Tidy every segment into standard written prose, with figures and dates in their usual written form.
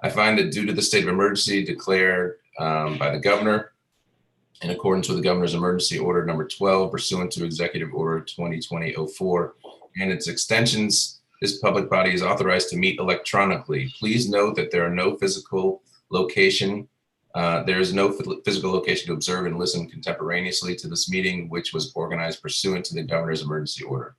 I find that due to the state of emergency declared by the governor, in accordance with the governor's emergency order number 12, pursuant to executive order 2020-04 and its extensions, this public body is authorized to meet electronically. Please note that there is no physical location to observe and listen contemporaneously to this meeting, which was organized pursuant to the governor's emergency order.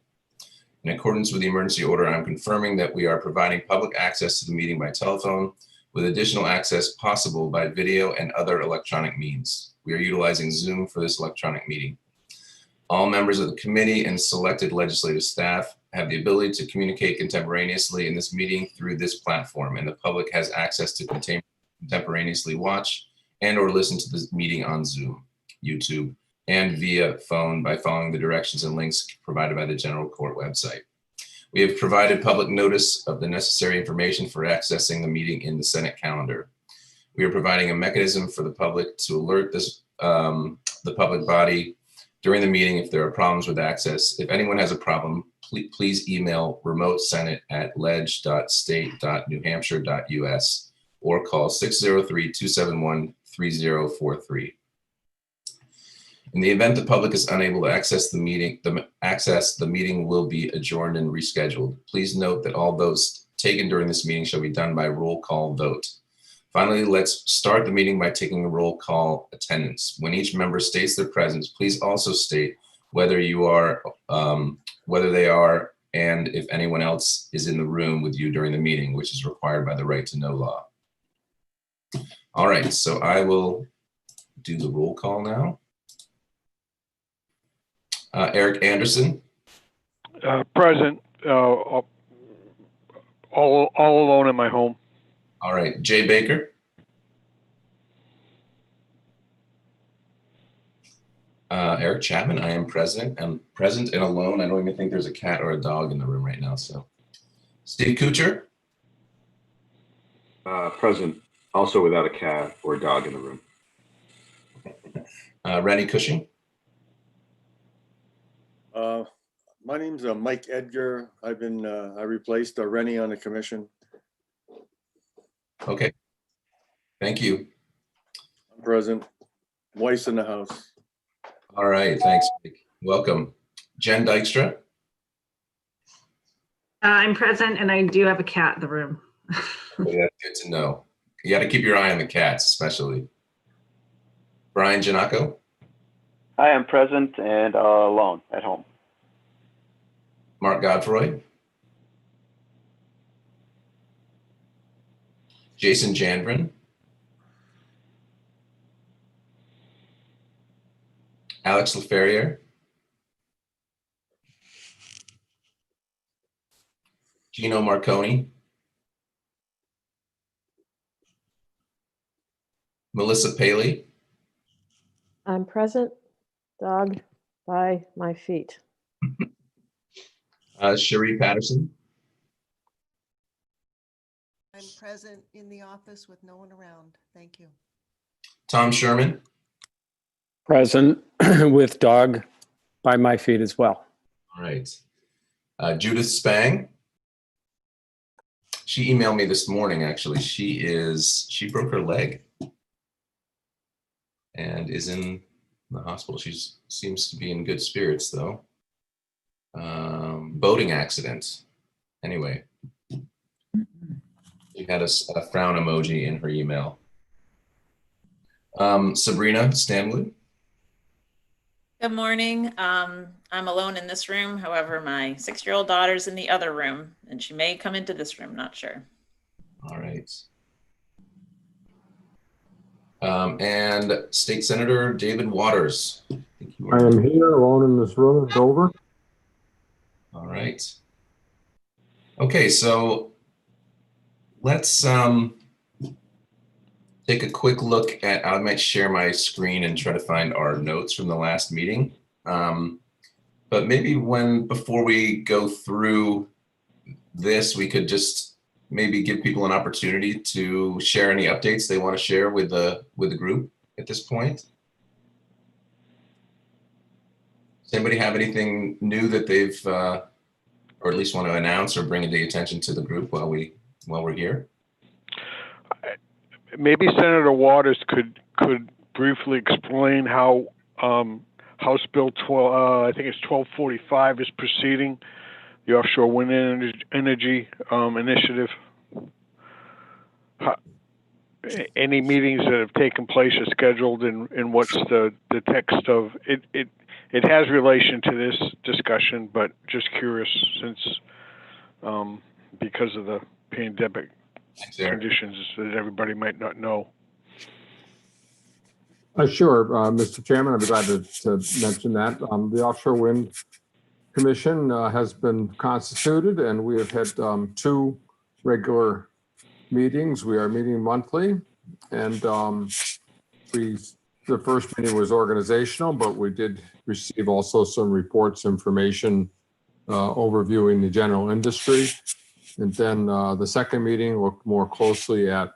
In accordance with the emergency order, I'm confirming that we are providing public access to the meeting by telephone, with additional access possible by video and other electronic means. We are utilizing Zoom for this electronic meeting. All members of the committee and selected legislative staff have the ability to communicate contemporaneously in this meeting through this platform, and the public has access to contemporaneously watch and or listen to this meeting on Zoom, YouTube, and via phone by following the directions and links provided by the general court website. We have provided public notice of the necessary information for accessing the meeting in the Senate calendar. We are providing a mechanism for the public to alert the public body during the meeting if there are problems with access. If anyone has a problem, please email remotesenate@ledge.state.newhampshire.us or call 603-271-3043. In the event the public is unable to access the meeting, the meeting will be adjourned and rescheduled. Please note that all votes taken during this meeting shall be done by roll call vote. Finally, let's start the meeting by taking a roll call attendance. When each member states their presence, please also state whether they are, and if anyone else is in the room with you during the meeting, which is required by the right to know law. All right, so I will do the roll call now. Eric Anderson. Present. All alone in my home. All right, Jay Baker. Eric Chapman. I am present. I'm present and alone. I don't even think there's a cat or a dog in the room right now. So, Steve Kuchar. Present. Also without a cat or a dog in the room. Rennie Cushing. My name's Mike Edgar. I replaced Rennie on the commission. Okay. Thank you. I'm present. Wife's in the house. All right. Thanks, Mike. Welcome. Jen Dykstra. I'm present and I do have a cat in the room. Okay, that's good to know. You got to keep your eye on the cats, especially. Brian Giannacco. I am present and alone at home. Mark Godfroy. Jason Jandrin. Alex LaFerriere. Gino Marconi. Melissa Paley. I'm present, dog by my feet. Cherie Patterson. I'm present in the office with no one around. Thank you. Tom Sherman. Present with dog by my feet as well. All right. Judith Spang. She emailed me this morning, actually. She broke her leg and is in the hospital. She seems to be in good spirits, though. Boating accident. Anyway, she had a frown emoji in her email. Sabrina Stanwood. Good morning. I'm alone in this room. However, my 6-year-old daughter's in the other room and she may come into this room, not sure. All right. And State Senator David Waters. I am here alone in this room in Dover. All right. Okay, so let's take a quick look at, I might share my screen and try to find our notes from the last meeting. But maybe before we go through this, we could just maybe give people an opportunity to share any updates they want to share with the group at this point. Does anybody have anything new that they've, or at least want to announce or bring into the attention to the group while we're here? maybe Senator Waters could briefly explain how House Bill 12, I think it's 1245 is proceeding, the offshore wind energy initiative. Any meetings that have taken place are scheduled, and what's the text of it? It has relation to this discussion, but just curious since because of the pandemic conditions that everybody might not know. Sure, Mr. Chairman, I'd be glad to mention that. The Offshore Wind Commission has been constituted, and we have had 2 regular meetings. We are meeting monthly, and the first meeting was organizational, but we did receive also some reports, information, overviewing the general industry. And then the second meeting looked more closely at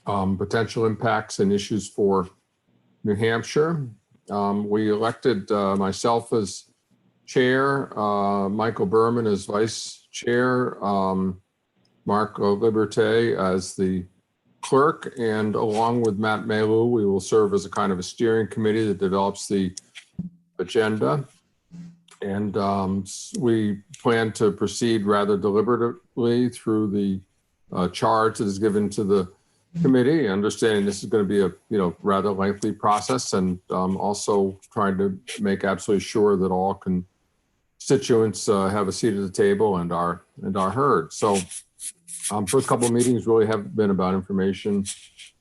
potential impacts and issues for New Hampshire. We elected myself as chair, Michael Berman as vice chair, Mark Liberté as the clerk, and along with Matt Maylou, we will serve as a kind of a steering committee that develops the agenda. And we plan to proceed rather deliberatively through the charge that is given to the committee, understanding this is going to be a rather lengthy process, and also trying to make absolutely sure that all constituents have a seat at the table and are heard. So first couple of meetings really have been about information,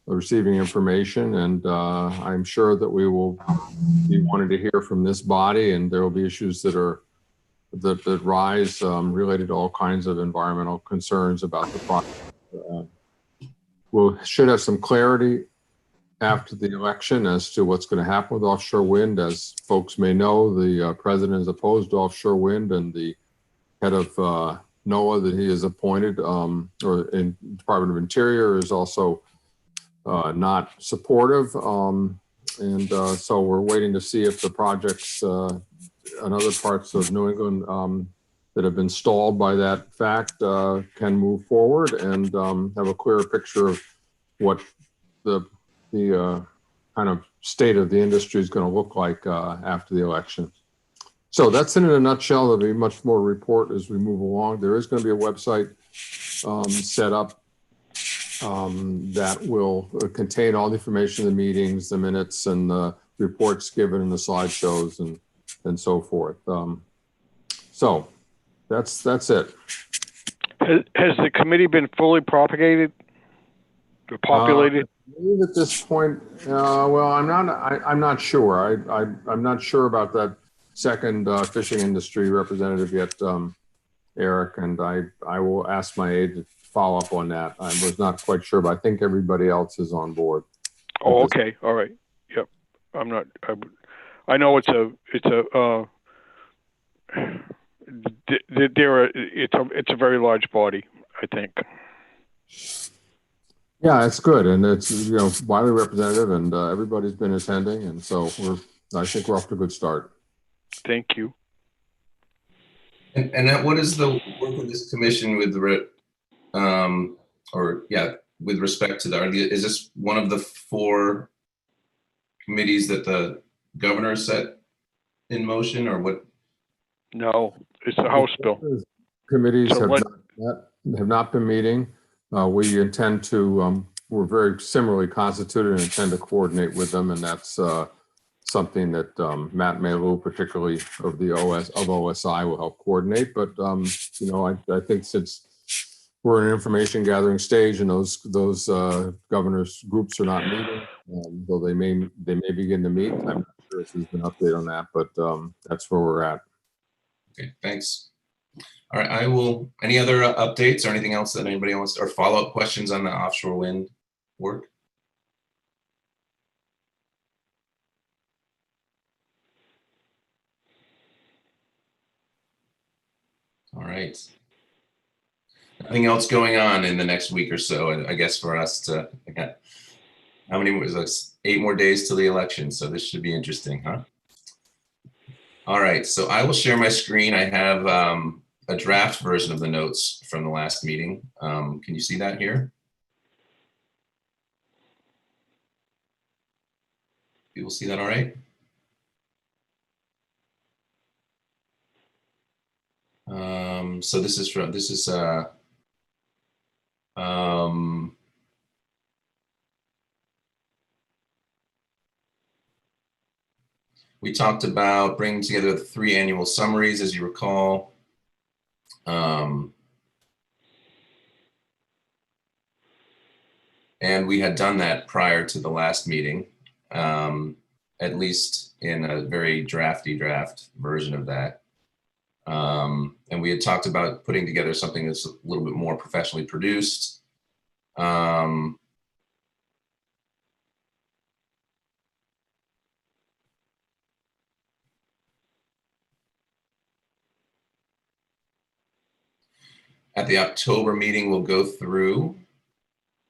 receiving information, and I'm sure that we will be wanting to hear from this body, and there will be issues that rise related to all kinds of environmental concerns about the project. We should have some clarity after the election as to what's going to happen with offshore wind. As folks may know, the president is opposed to offshore wind, and the head of Noaa that he has appointed, or in Department of Interior, is also not supportive. So we're waiting to see if the projects in other parts of New England that have been stalled by that fact can move forward and have a clearer picture of what the kind of state of the industry is going to look like after the election. So that's in a nutshell. There'll be much more report as we move along. There is going to be a website set up that will contain all the information, the meetings, the minutes, and the reports given, and the slideshows, and so forth. So that's it. Has the committee been fully propagated or populated? I believe at this point, well, I'm not sure. I'm not sure about that second fishing industry representative yet, Eric, and I will ask my aide to follow up on that. I was not quite sure, but I think everybody else is on board. Oh, okay, all right. Yep, I'm not. I know it's a it's a very large body, I think. Yeah, it's good, and it's widely representative, and everybody's been attending, and so I think we're off to a good start. Thank you. And what is the work of this commission with with respect to is this one of the 4 committees that the governor set in motion, or what? No, it's a House bill. Committees have not been meeting. We intend to, we're very similarly constituted and intend to coordinate with them, and that's something that Matt Maylou, particularly of the OSI, will help coordinate. But I think since we're in an information gathering stage and those governors groups are not meeting, though they may begin to meet. I'm not sure if there's been an update on that, but that's where we're at. Okay, thanks. All right, any other updates or anything else that anybody wants, or follow-up questions on the offshore wind work? All right. Nothing else going on in the next week or so, I guess, for us to, how many was this? 8 more days till the election, so this should be interesting, huh? All right, so I will share my screen. I have a draft version of the notes from the last meeting. Can you see that here? People see that all right? So this is we talked about bringing together the 3 annual summaries, as you recall. And we had done that prior to the last meeting, at least in a very draft version of that. And we had talked about putting together something that's a little bit more professionally produced. At the October meeting, we'll go through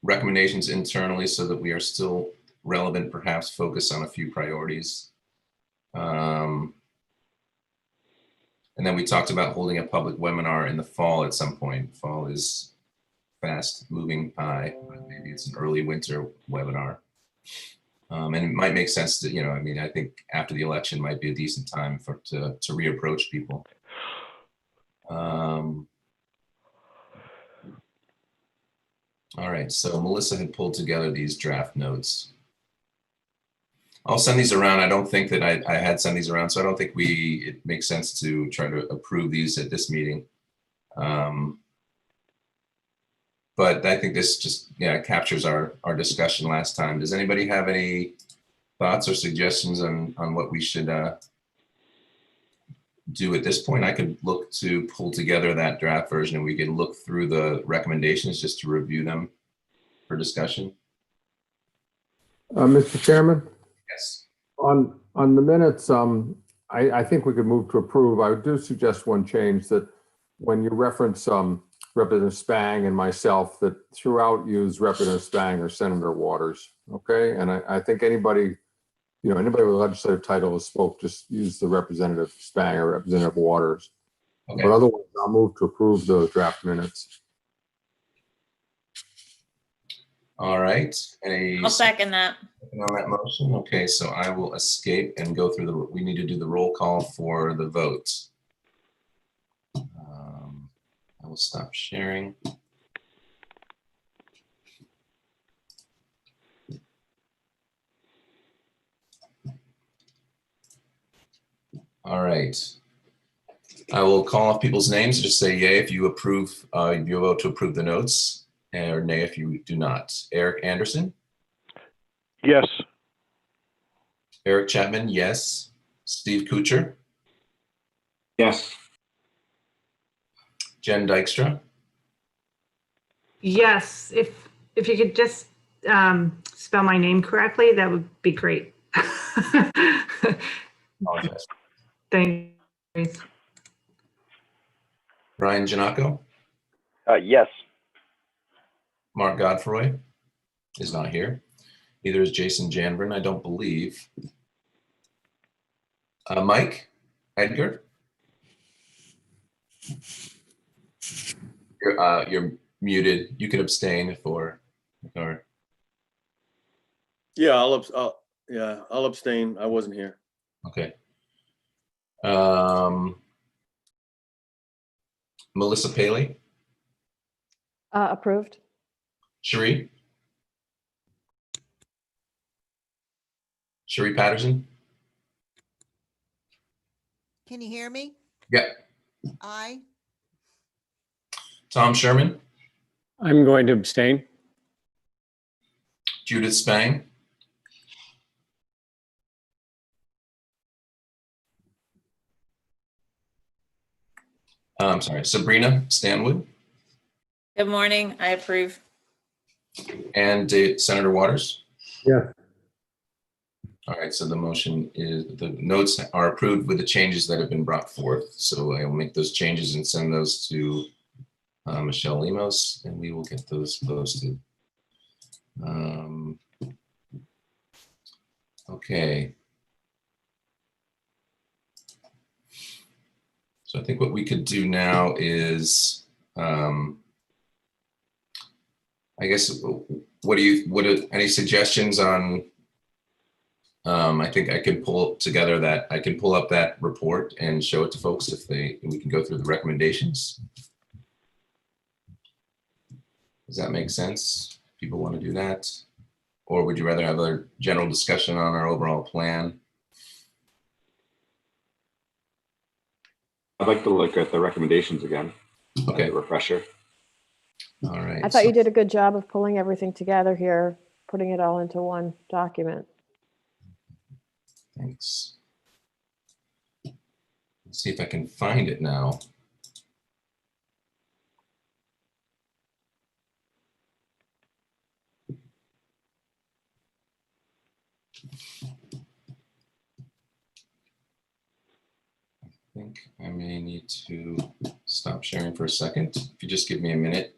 recommendations internally so that we are still relevant, perhaps focus on a few priorities. And then we talked about holding a public webinar in the fall at some point. Fall is fast moving by, but maybe it's an early winter webinar. And it might make sense to, I mean, I think after the election might be a decent time to reapproach people. All right, so Melissa had pulled together these draft notes. I'll send these around. I don't think that I had sent these around, so I don't think it makes sense to try to approve these at this meeting. But I think this just captures our discussion last time. Does anybody have any thoughts or suggestions on what we should do at this point? I could look to pull together that draft version and we could look through the recommendations just to review them for discussion. Mr. Chairman? Yes. On the minutes, I think we could move to approve. I do suggest one change, that when you reference Representative Spang and myself, that throughout use Representative Spang or Senator Waters, okay? And I think anybody with a legislative title who spoke, just use the Representative Spang or Representative Waters. Okay. But otherwise, I'll move to approve those draft minutes. All right. I'll second that. On that motion? Okay, so I will escape and go through we need to do the roll call for the vote. I will stop sharing. All right. I will call off people's names. Just say yay if you approve, you vote to approve the notes, or nay if you do not. Eric Anderson? Yes. Eric Chapman, yes. Steve Kuchar? Yes. Jen Dykstra? Yes, if you could just spell my name correctly, that would be great. Apologize. Thanks. Brian Giannacco? Yes. Mark Godfroy is not here. Neither is Jason Janvrin, I don't believe. Mike Edgar? You're muted. You can abstain or Yeah, I'll abstain. I wasn't here. okay. Melissa Paley? Approved. Cherie Patterson? Can you hear me? Yeah. Aye. Tom Sherman? I'm going to abstain. Judith Spang? I'm sorry, Sabrina Stanwood? Good morning. I approve. And Senator Waters? Yeah. All right, so the motion is, the notes are approved with the changes that have been brought forth. So I will make those changes and send those to Michelle Lemos, and we will get those posted. Okay. So I think what we could do now is, I guess, any suggestions on I think I can pull together that, I can pull up that report and show it to folks if we can go through the recommendations. Does that make sense? People want to do that? Or would you rather have a general discussion on our overall plan? I'd like to look at the recommendations again. Okay. As a refresher. All right. I thought you did a good job of pulling everything together here, putting it all into one document. Thanks. Let's see if I can find it now. I think I may need to stop sharing for a second. If you just give me a minute.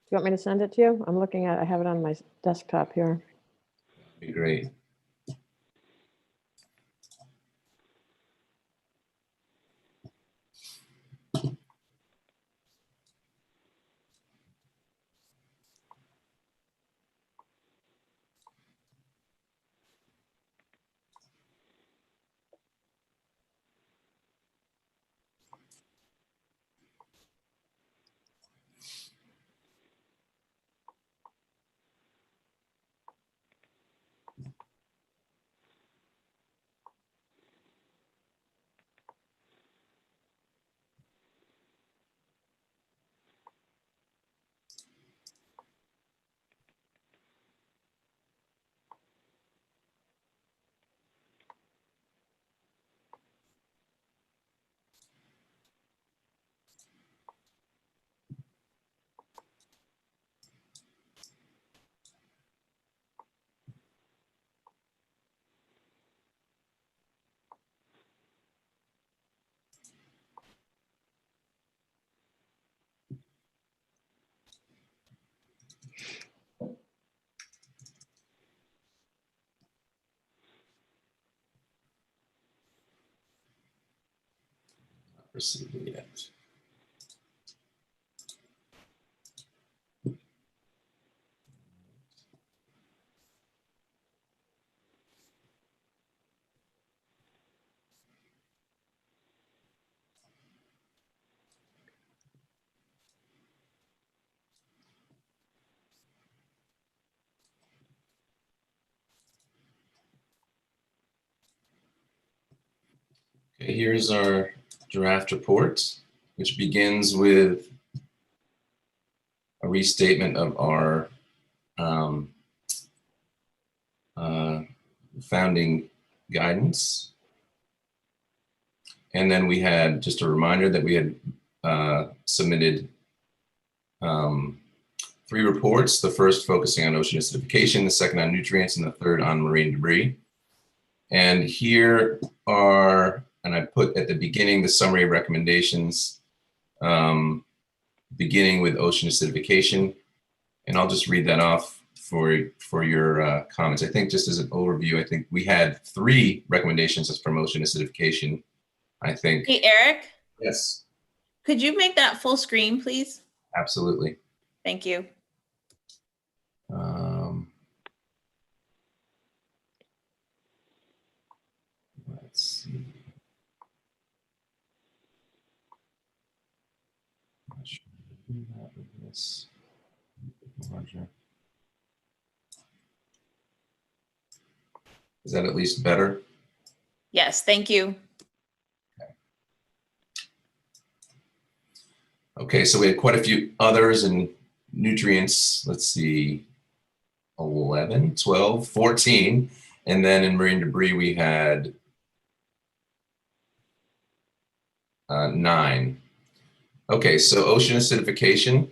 Do you want me to send it to you? I'm looking at, I have it on my desktop here. Be great. Received it yet. Okay, here's our draft report, which begins with a restatement of our founding guidance. And then we had just a reminder that we had submitted 3 reports, the first focusing on ocean acidification, the second on nutrients, and the third on marine debris. And here are, and I put at the beginning the summary of recommendations, beginning with ocean acidification. And I'll just read that off for your comments. I think just as an overview, I think we had 3 recommendations from ocean acidification, I think. Hey, Eric, Yes, could you make that full screen, please? absolutely. Thank you. Let's see. Not sure how to do that with this. Larger. Is that at least better? Yes, thank you. Okay, so we had quite a few others and nutrients. Let's see, 11, 12, 14. And then in marine debris, we had 9. Okay, so ocean acidification.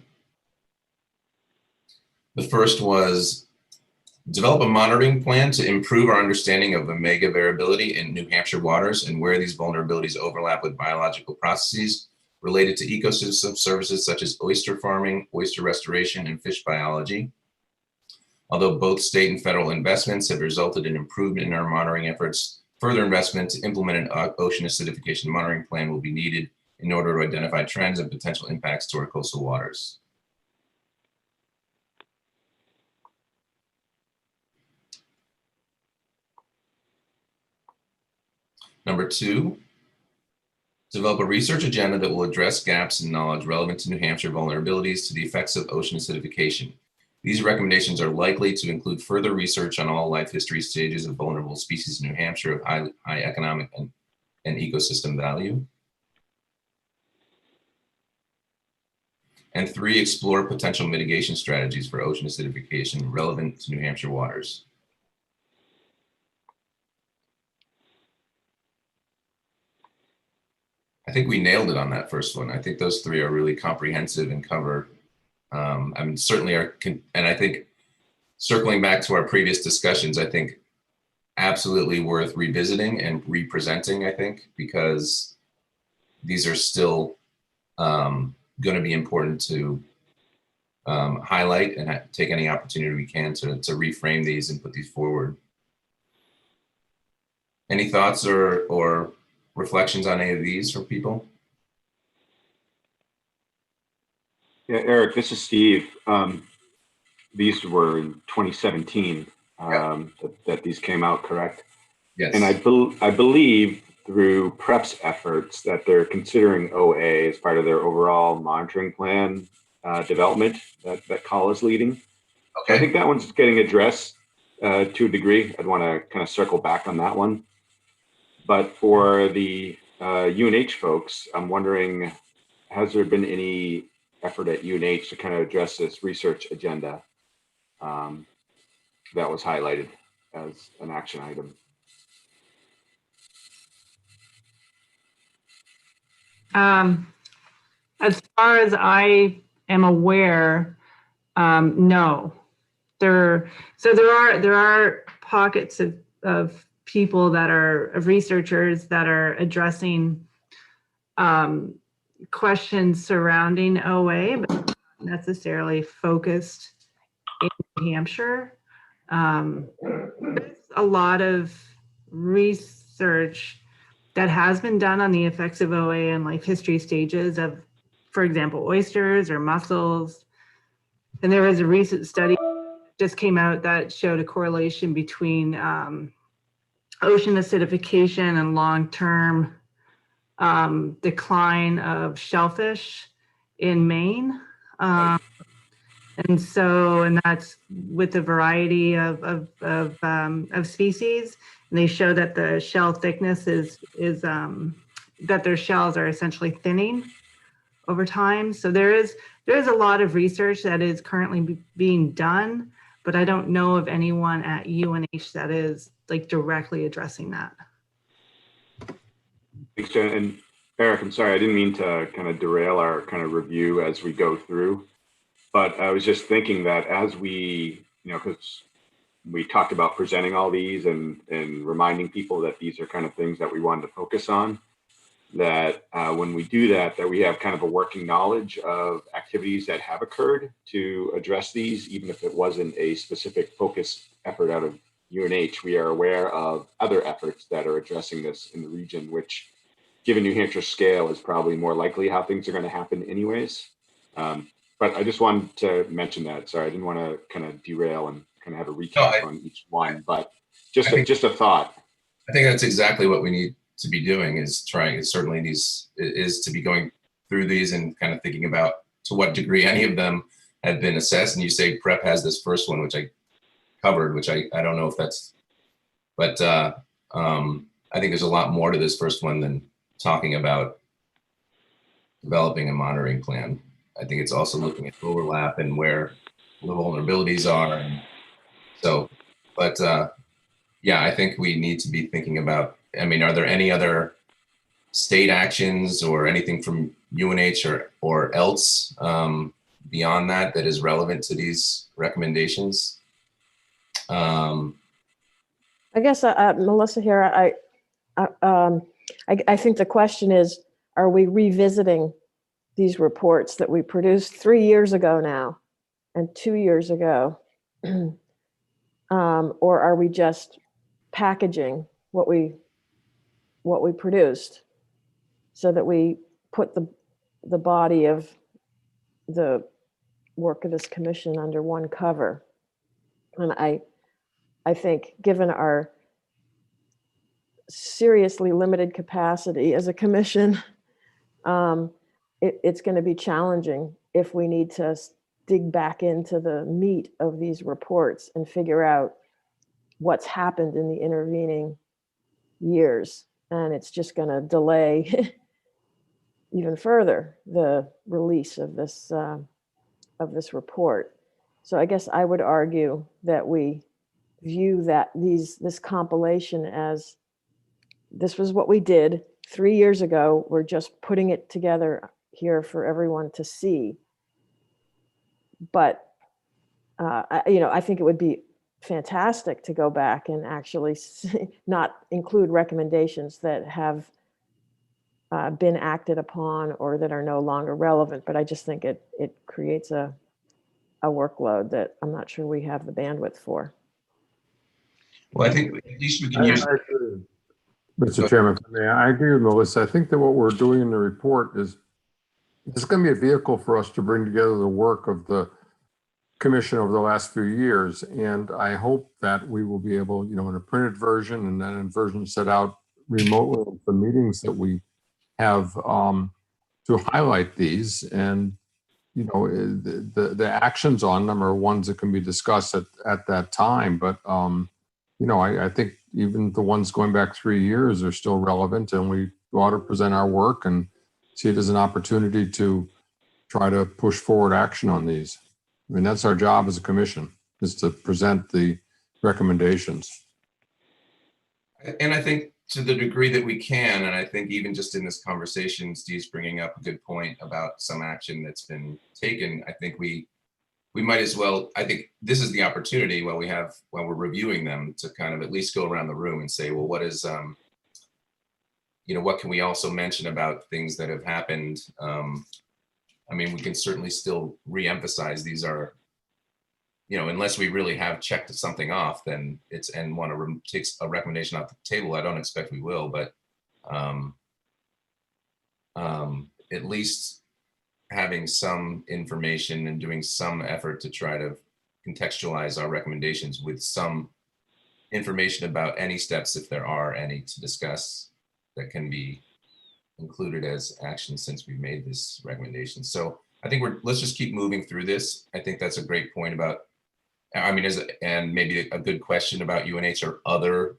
The first was develop a monitoring plan to improve our understanding of omega variability in New Hampshire waters and where these vulnerabilities overlap with biological processes. related to ecosystem services such as oyster farming, oyster restoration, and fish biology. Although both state and federal investments have resulted in improvement in our monitoring efforts, further investment to implement an ocean acidification monitoring plan will be needed in order to identify trends and potential impacts to our coastal waters. Number 2, develop a research agenda that will address gaps in knowledge relevant to New Hampshire vulnerabilities to the effects of ocean acidification. These recommendations are likely to include further research on all life history stages of vulnerable species in New Hampshire of high economic and ecosystem value. And 3, explore potential mitigation strategies for ocean acidification relevant to New Hampshire waters. I think we nailed it on that first one. I think those 3 are really comprehensive and cover, I mean, certainly and I think circling back to our previous discussions, I think absolutely worth revisiting and representing, I think, because these are still going to be important to highlight and take any opportunity we can to reframe these and put these forward. Any thoughts or reflections on any of these from people? Yeah, Eric, this is Steve. These were in 2017 that these came out, correct? Yes. And I believe through PREP's efforts that they're considering OA as part of their overall monitoring plan development that Call is leading. Okay. I think that one's getting addressed to a degree. I'd want to kind of circle back on that one. But for the UNH folks, I'm wondering, has there been any effort at UNH to kind of address this research agenda that was highlighted as an action item? As far as I am aware, no. There are pockets of people of researchers that are addressing questions surrounding OA, but not necessarily focused in New Hampshire. There's a lot of research that has been done on the effects of OA and life history stages of, for example, oysters or mussels. And there was a recent study that just came out that showed a correlation between ocean acidification and long-term decline of shellfish in Maine. And that's with a variety of species. And they show that the shell thickness is that their shells are essentially thinning over time. So there is a lot of research that is currently being done, but I don't know of anyone at UNH that is like directly addressing that. Thanks, Jen. And Eric, I'm sorry, I didn't mean to kind of derail our kind of review as we go through, but I was just thinking that as we, because we talked about presenting all these and reminding people that these are kind of things that we wanted to focus on, that when we do that we have kind of a working knowledge of activities that have occurred to address these, even if it wasn't a specific focused effort out of UNH. We are aware of other efforts that are addressing this in the region, which, given New Hampshire's scale, is probably more likely how things are going to happen anyways. But I just wanted to mention that. Sorry, I didn't want to kind of derail and kind of have a recap on each one, but just a thought. I think that's exactly what we need to be doing, is certainly to be going through these and kind of thinking about to what degree any of them have been assessed. And you say PREP has this first one, which I covered, which I don't know if that's, but I think there's a lot more to this first one than talking about developing a monitoring plan. I think it's also looking at overlap and where the vulnerabilities are. And so, but yeah, I think we need to be thinking about, I mean, are there any other state actions or anything from UNH or else beyond that is relevant to these recommendations? I guess, Melissa here, I think the question is, are we revisiting these reports that we produced 3 years ago now and 2 years ago? Or are we just packaging what we produced so that we put the body of the work of this commission under one cover? And I think, given our seriously limited capacity as a commission, it's going to be challenging if we need to dig back into the meat of these reports and figure out what's happened in the intervening years. And it's just going to delay even further the release of this report. So I guess I would argue that we view this compilation as, this was what we did 3 years ago. We're just putting it together here for everyone to see. But I think it would be fantastic to go back and actually not include recommendations that have been acted upon or that are no longer relevant. But I just think it creates a workload that I'm not sure we have the bandwidth for. Well, I think at least we can I use. agree. Mr. Chairman, I agree with Melissa. I think that what we're doing in the report is, it's going to be a vehicle for us to bring together the work of the commission over the last few years. And I hope that we will be able, in a printed version and then in version set out remotely for meetings that we have, to highlight these. And, the actions on them are ones that can be discussed at that time. But, I think even the ones going back 3 years are still relevant, and we ought to present our work and see it as an opportunity to try to push forward action on these. I mean, that's our job as a commission, is to present the recommendations. And I think to the degree that we can, and I think even just in this conversation, Steve's bringing up a good point about some action that's been taken. I think we might as well, I think this is the opportunity while we're reviewing them to kind of at least go around the room and say, well, what is, what can we also mention about things that have happened? I mean, we can certainly still re-emphasize these are, unless we really have checked something off, then and want to take a recommendation off the table. I don't expect we will, but at least having some information and doing some effort to try to contextualize our recommendations with some information about any steps, if there are any, to discuss that can be included as action since we've made this recommendation. So I think let's just keep moving through this. I think that's a great point about, and maybe a good question about UNH or other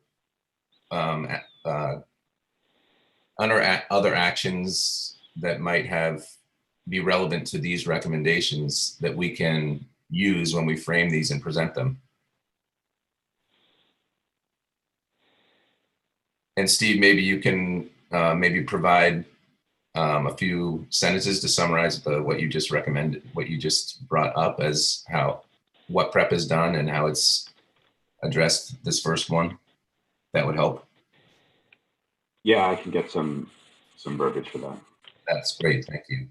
other actions that might be relevant to these recommendations that we can use when we frame these and present them. And Steve, maybe you can maybe provide a few sentences to summarize what you just recommended, what you just brought up as what prep is done and how it's addressed this first one. That would help. Yeah, I can get some verbiage for that. That's great. Thank you.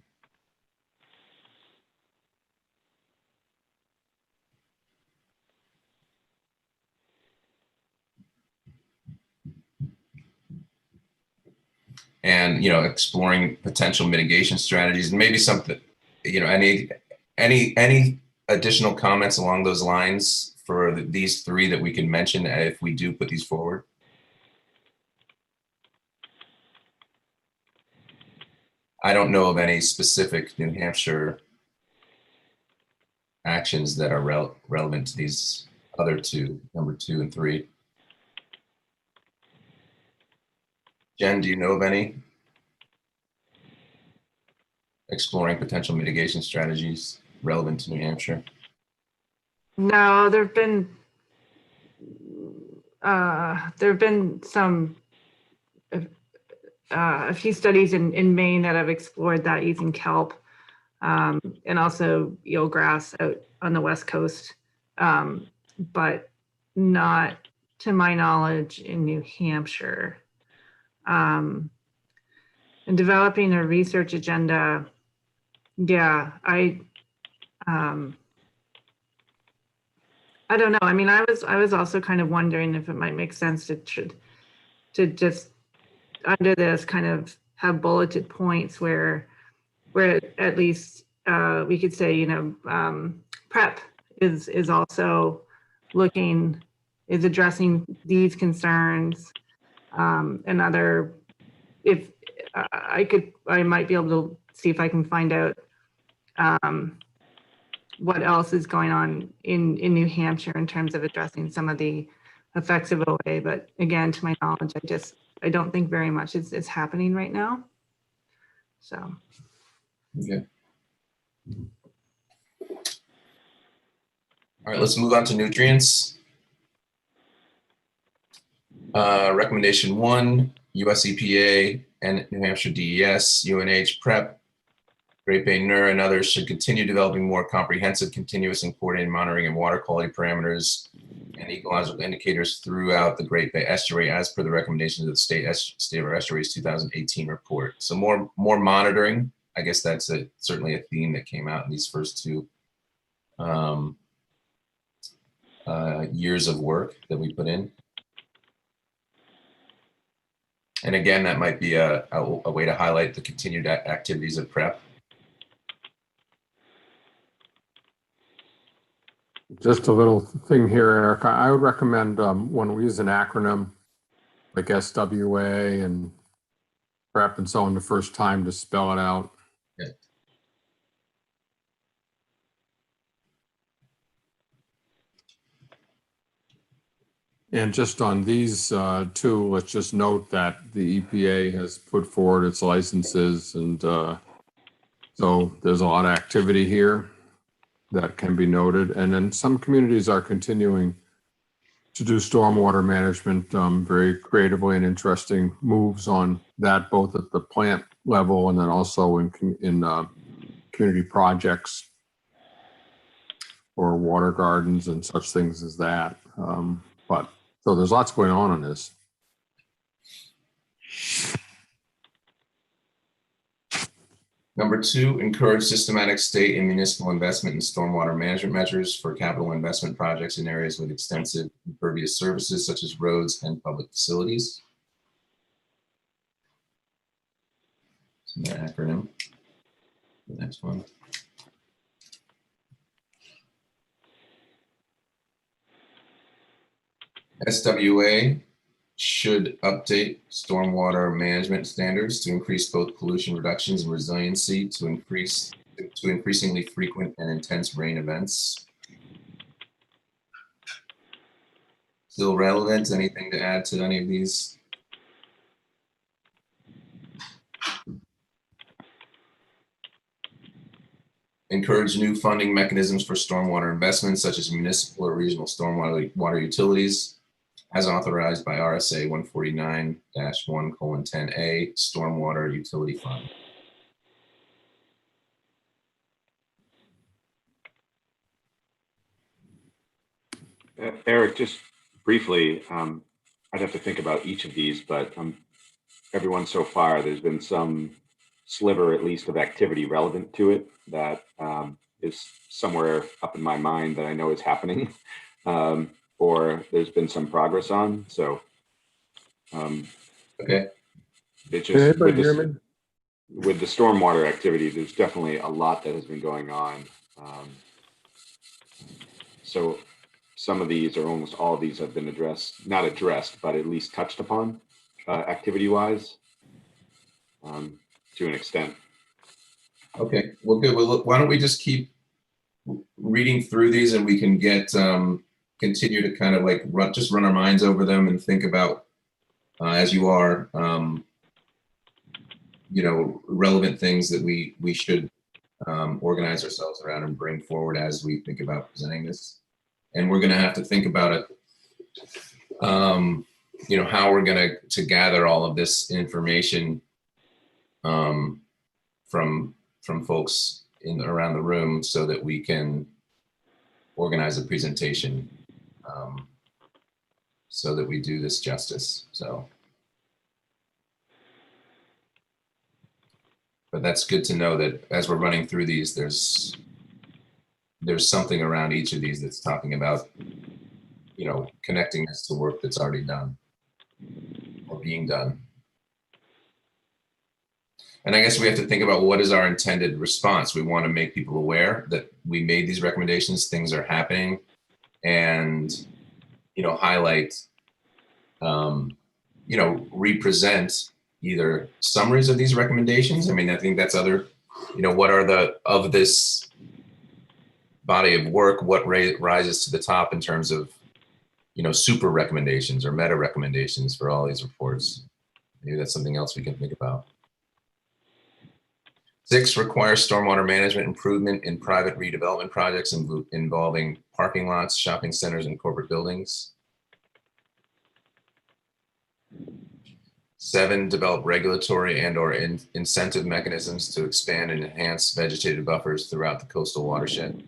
And exploring potential mitigation strategies, and maybe something, any additional comments along those lines for these three that we can mention if we do put these forward. I don't know of any specific New Hampshire actions that are relevant to these other two, number 2 and 3. Jen, do you know of any? Exploring potential mitigation strategies relevant to New Hampshire? No, there've been some a few studies in Maine that have explored that using kelp, and also eelgrass out on the West Coast, but not to my knowledge in New Hampshire. In developing a research agenda, Yeah, I don't know. I mean, I was also kind of wondering if it might make sense to just under this kind of have bulleted points where at least we could say, you know, prep is also is addressing these concerns, and other, if I might be able to see if I can find out what else is going on in New Hampshire in terms of addressing some of the effects of OA. But again, to my knowledge, I don't think very much is happening right now. So. Okay. All right, let's move on to nutrients. Recommendation 1, US EPA and New Hampshire DES, UNH, PrEP, Great Bay NER, and others should continue developing more comprehensive, continuous, and coordinated monitoring of water quality parameters and ecological indicators throughout the Great Bay Estuary, as per the recommendations of the State of our Estuaries 2018 report. So more monitoring. I guess that's certainly a theme that came out in these first 2 years of work that we put in. And again, that might be a way to highlight the continued activities of PrEP. Just a little thing here, Eric. I would recommend when we use an acronym like SWA and PrEP and so on the first time to spell it out. Yeah. And just on these 2, let's just note that the EPA has put forward its licenses, and so there's a lot of activity here that can be noted. And then some communities are continuing to do stormwater management, very creatively and interesting moves on that, both at the plant level and then also in community projects or water gardens and such things as that. So there's lots going on this. Number 2, encourage systematic state and municipal investment in stormwater management measures for capital investment projects in areas with extensive impervious surfaces such as roads and public facilities. So the acronym. The next one. SWA should update stormwater management standards to increase both pollution reductions and resiliency to increasingly frequent and intense rain events. Still relevant? Anything to add to any of these? Encourage new funding mechanisms for stormwater investments, such as municipal or regional stormwater utilities, as authorized by RSA 149-1:10A, Stormwater Utility Fund. Eric, just briefly, I'd have to think about each of these, but everyone so far, there's been some sliver at least of activity relevant to it that is somewhere up in my mind that I know is happening. Or there's been some progress on. So, okay. It just with the stormwater activity, there's definitely a lot that has been going on. So some of these, or almost all of these, have been not addressed, but at least touched upon activity-wise to an extent. Okay, well, good. Well, why don't we just keep reading through these, and we can get continue to kind of like run our minds over them and think about as you are, you know, relevant things that we should organize ourselves around and bring forward as we think about presenting this. And we're going to have to think about it, you know, how we're going to gather all of this information from folks around the room so that we can organize a presentation so that we do this justice. So But that's good to know that as we're running through these, there's something around each of these that's talking about, you know, connecting this to work that's already done or being done. And I guess we have to think about what is our intended response. We want to make people aware that we made these recommendations, things are happening, and, you know, highlight, you know, represent either summaries of these recommendations. I mean, I think that's other, you know, what are of this body of work, what rises to the top in terms of, you know, super recommendations or meta recommendations for all these reports. Maybe that's something else we can think about. 6, require stormwater management improvement in private redevelopment projects involving parking lots, shopping centers, and corporate buildings. 7, develop regulatory and/or incentive mechanisms to expand and enhance vegetative buffers throughout the coastal watershed.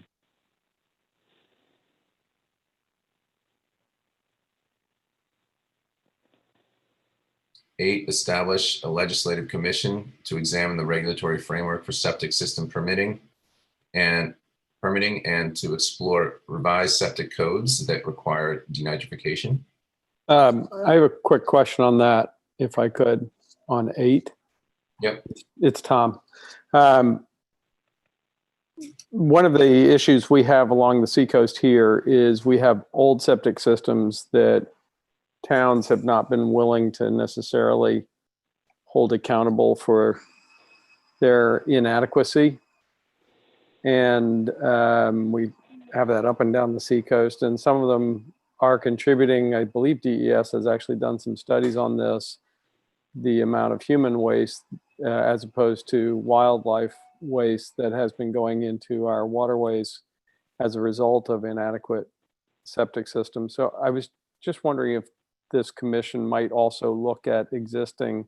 8, establish a legislative commission to examine the regulatory framework for septic system permitting and to explore revised septic codes that require denitrification. I have a quick question on that, if I could, on 8. Yep. It's Tom. One of the issues we have along the seacoast here is we have old septic systems that towns have not been willing to necessarily hold accountable for their inadequacy. And we have that up and down the seacoast, and some of them are contributing. I believe DES has actually done some studies on this, the amount of human waste as opposed to wildlife waste that has been going into our waterways as a result of inadequate septic systems. So I was just wondering if this commission might also look at existing,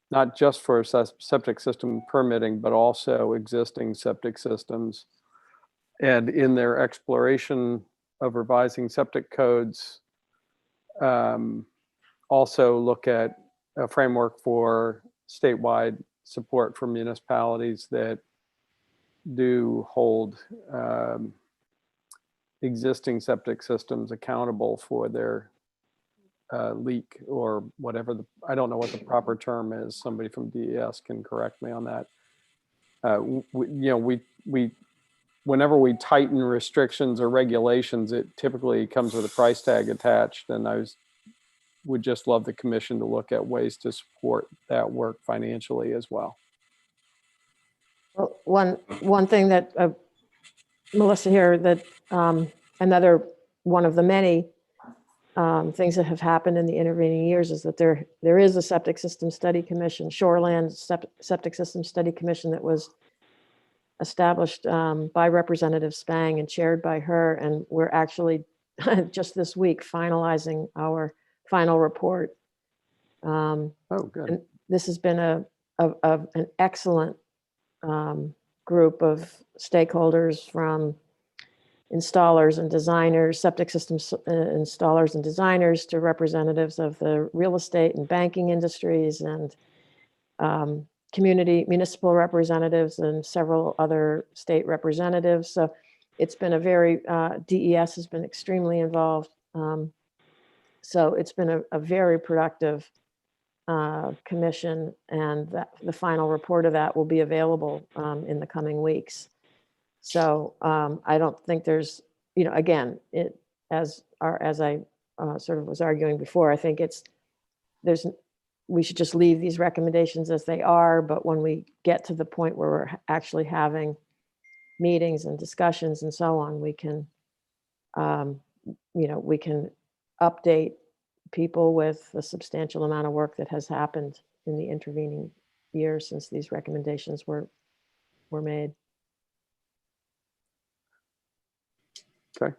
not just for septic system permitting, but also existing septic systems. And in their exploration of revising septic codes, also look at a framework for statewide support for municipalities that do hold existing septic systems accountable for their leak or whatever. I don't know what the proper term is. Somebody from DES can correct me on that. Whenever we tighten restrictions or regulations, it typically comes with a price tag attached. And would just love the commission to look at ways to support that work financially as well. Well, one thing that Melissa here, that another one of the many things that have happened in the intervening years is that there is a septic system study commission, shoreland septic system study commission, that was established by Representative Spang and chaired by her. And we're actually just this week finalizing our final report. Oh, good. And this has been an excellent group of stakeholders, from installers and designers, septic system installers and designers, to representatives of the real estate and banking industries, and municipal representatives, and several other state representatives. So it's been a very, DES has been extremely involved. So it's been a very productive commission, and the final report of that will be available in the coming weeks. So I don't think there's, again, as I sort of was arguing before, I think we should just leave these recommendations as they are. But when we get to the point where we're actually having meetings and discussions and so on, we can, we can update people with a substantial amount of work that has happened in the intervening years since these recommendations were made. Okay.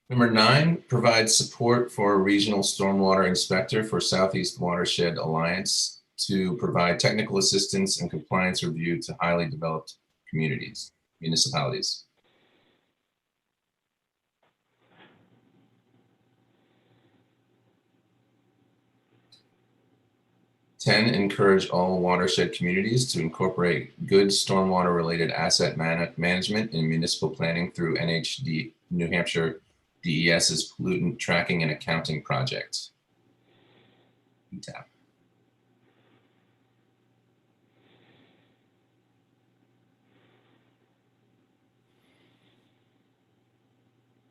Number 9, provide support for a regional stormwater inspector for Southeast Watershed Alliance to provide technical assistance and compliance review to highly developed municipalities. 10, encourage all watershed communities to incorporate good stormwater-related asset management in municipal planning through NHD, New Hampshire DES's pollutant tracking and accounting project. ETAP.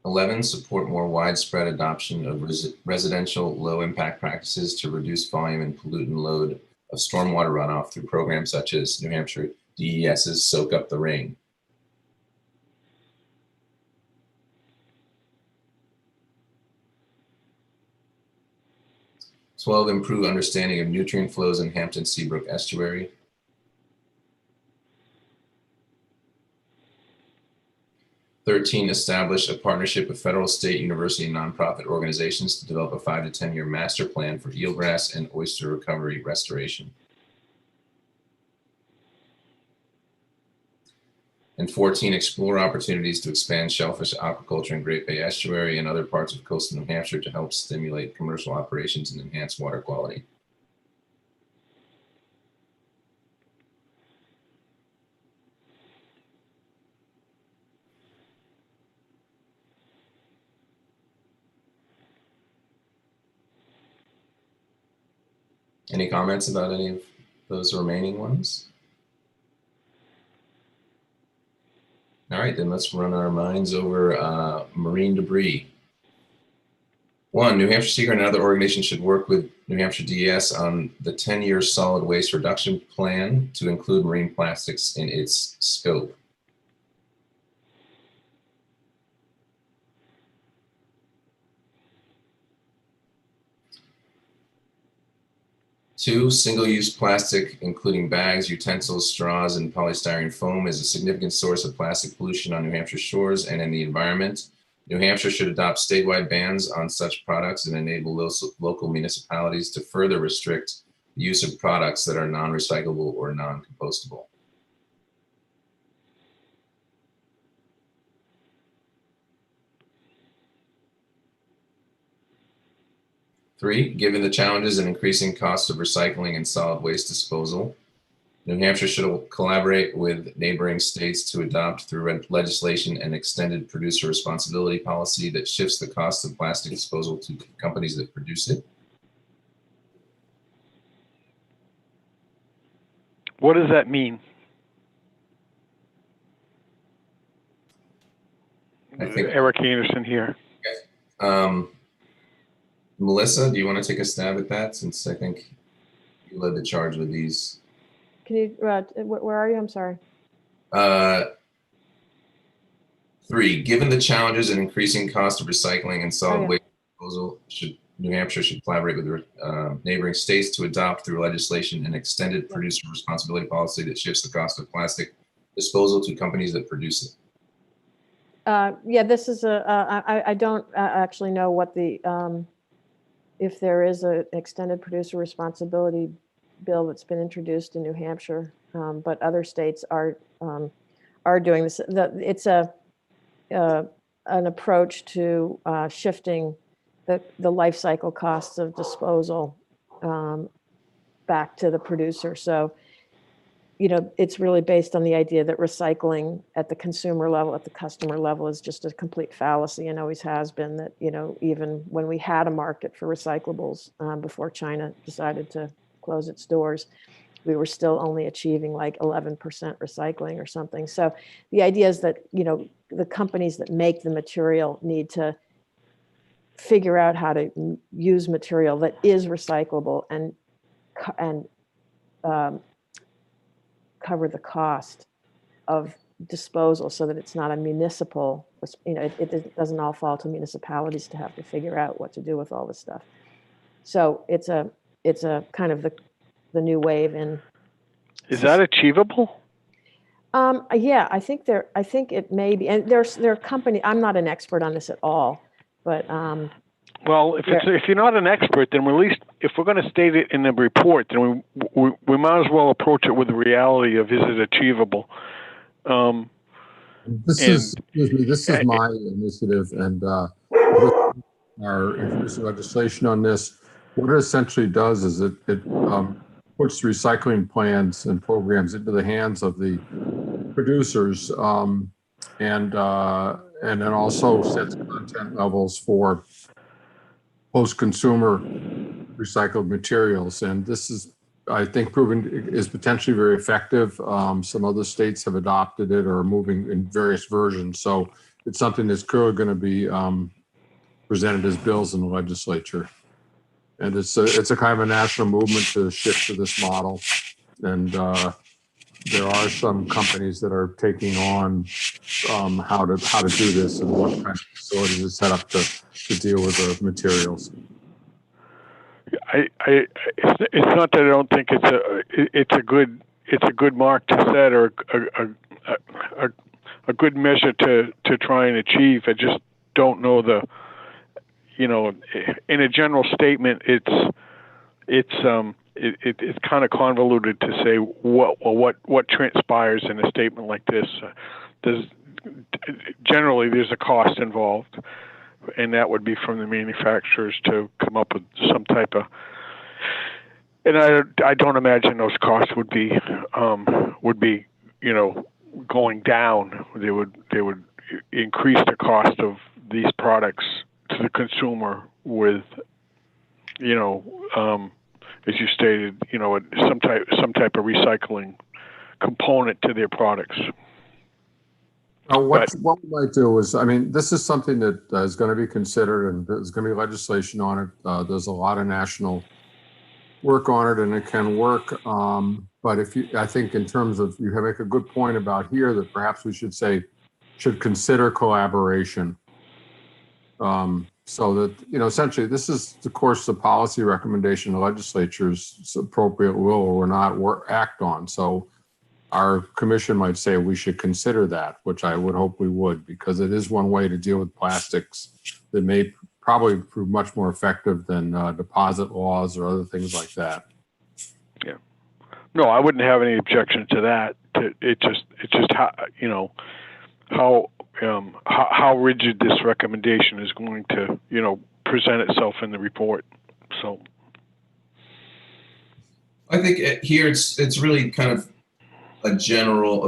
11, support more widespread adoption of residential low-impact practices to reduce volume and pollutant load of stormwater runoff through programs such as New Hampshire DES's Soak Up the Rain. 12, improve understanding of nutrient flows in Hampton Seabrook Estuary. 13, establish a partnership with federal, state, university, and nonprofit organizations to develop a 5 to 10 year master plan for eelgrass and oyster recovery restoration. And 14, explore opportunities to expand shellfish aquaculture in Great Bay Estuary and other parts of coastal New Hampshire to help stimulate commercial operations and enhance water quality. Any comments about any of those remaining ones? All right, then let's run our minds over marine debris. 1, New Hampshire Secret and other organizations should work with New Hampshire DES on the 10-year solid waste reduction plan to include marine plastics in its scope. 2, single-use plastic, including bags, utensils, straws, and polystyrene foam, is a significant source of plastic pollution on New Hampshire shores and in the environment. New Hampshire should adopt statewide bans on such products and enable local municipalities to further restrict the use of products that are non-recyclable or non-compostable. 3, given the challenges and increasing costs of recycling and solid waste disposal, New Hampshire should collaborate with neighboring states to adopt through legislation an extended producer responsibility policy that shifts the cost of plastic disposal to companies that produce it. What does that mean? I think Eric Anderson here. Melissa, do you want to take a stab at that, since I think you led the charge with these? Can you, where are you? I'm sorry. 3, given the challenges and increasing cost of recycling and solid waste disposal, New Hampshire should collaborate with neighboring states to adopt through legislation an extended producer responsibility policy that shifts the cost of plastic disposal to companies that produce it. Yeah, this is I don't actually know what the, if there is an extended producer responsibility bill that's been introduced in New Hampshire, but other states are doing this. It's an approach to shifting the life cycle costs of disposal back to the producer. So, you know, it's really based on the idea that recycling at the consumer level, at the customer level, is just a complete fallacy, and always has been. That, you know, even when we had a market for recyclables before China decided to close its doors, we were still only achieving like 11% recycling or something. So the idea is that, you know, the companies that make the material need to figure out how to use material that is recyclable and cover the cost of disposal, so that it's not a municipal, you know, it doesn't all fall to municipalities to have to figure out what to do with all this stuff. So it's a kind of the new wave in. Is that achievable? Yeah, I think it may be, and there are companies. I'm not an expert on this at all, but well, if you're not an expert, then at least if we're going to state it in the report, then we might as well approach it with the reality of, is it achievable? This is my initiative, and our introducing legislation on this. What it essentially does is it puts recycling plans and programs into the hands of the producers, and then also sets content levels for post-consumer recycled materials. And this is, I think, proven is potentially very effective. Some other states have adopted it or are moving in various versions. So it's something that's clearly going to be presented as bills in the legislature. And it's a kind of a national movement to shift to this model. And there are some companies that are taking on how to do this and what kind of facilities is set up to deal with the materials. It's not that I don't think it's a good mark to set or a good measure to try and achieve. I just don't know in a general statement, it's kind of convoluted to say what transpires in a statement like this. Generally there's a cost involved, and that would be from the manufacturers to come up with some type of. And I don't imagine those costs would be going down. They would increase the cost of these products to the consumer with, as you stated, some type of recycling component to their products. What we might do is, this is something that is going to be considered, and there's going to be legislation on it. There's a lot of national work on it, and it can work. But I think in terms of, you make a good point about here that perhaps we should consider collaboration. So that, essentially this is, of course, the policy recommendation the legislature's appropriate will or not act on. So our commission might say we should consider that, which I would hope we would, because it is one way to deal with plastics that may probably prove much more effective than deposit laws or other things like that. Yeah. No, I wouldn't have any objection to that. It's just how rigid this recommendation is going to, present itself in the report. So I think here it's really kind of a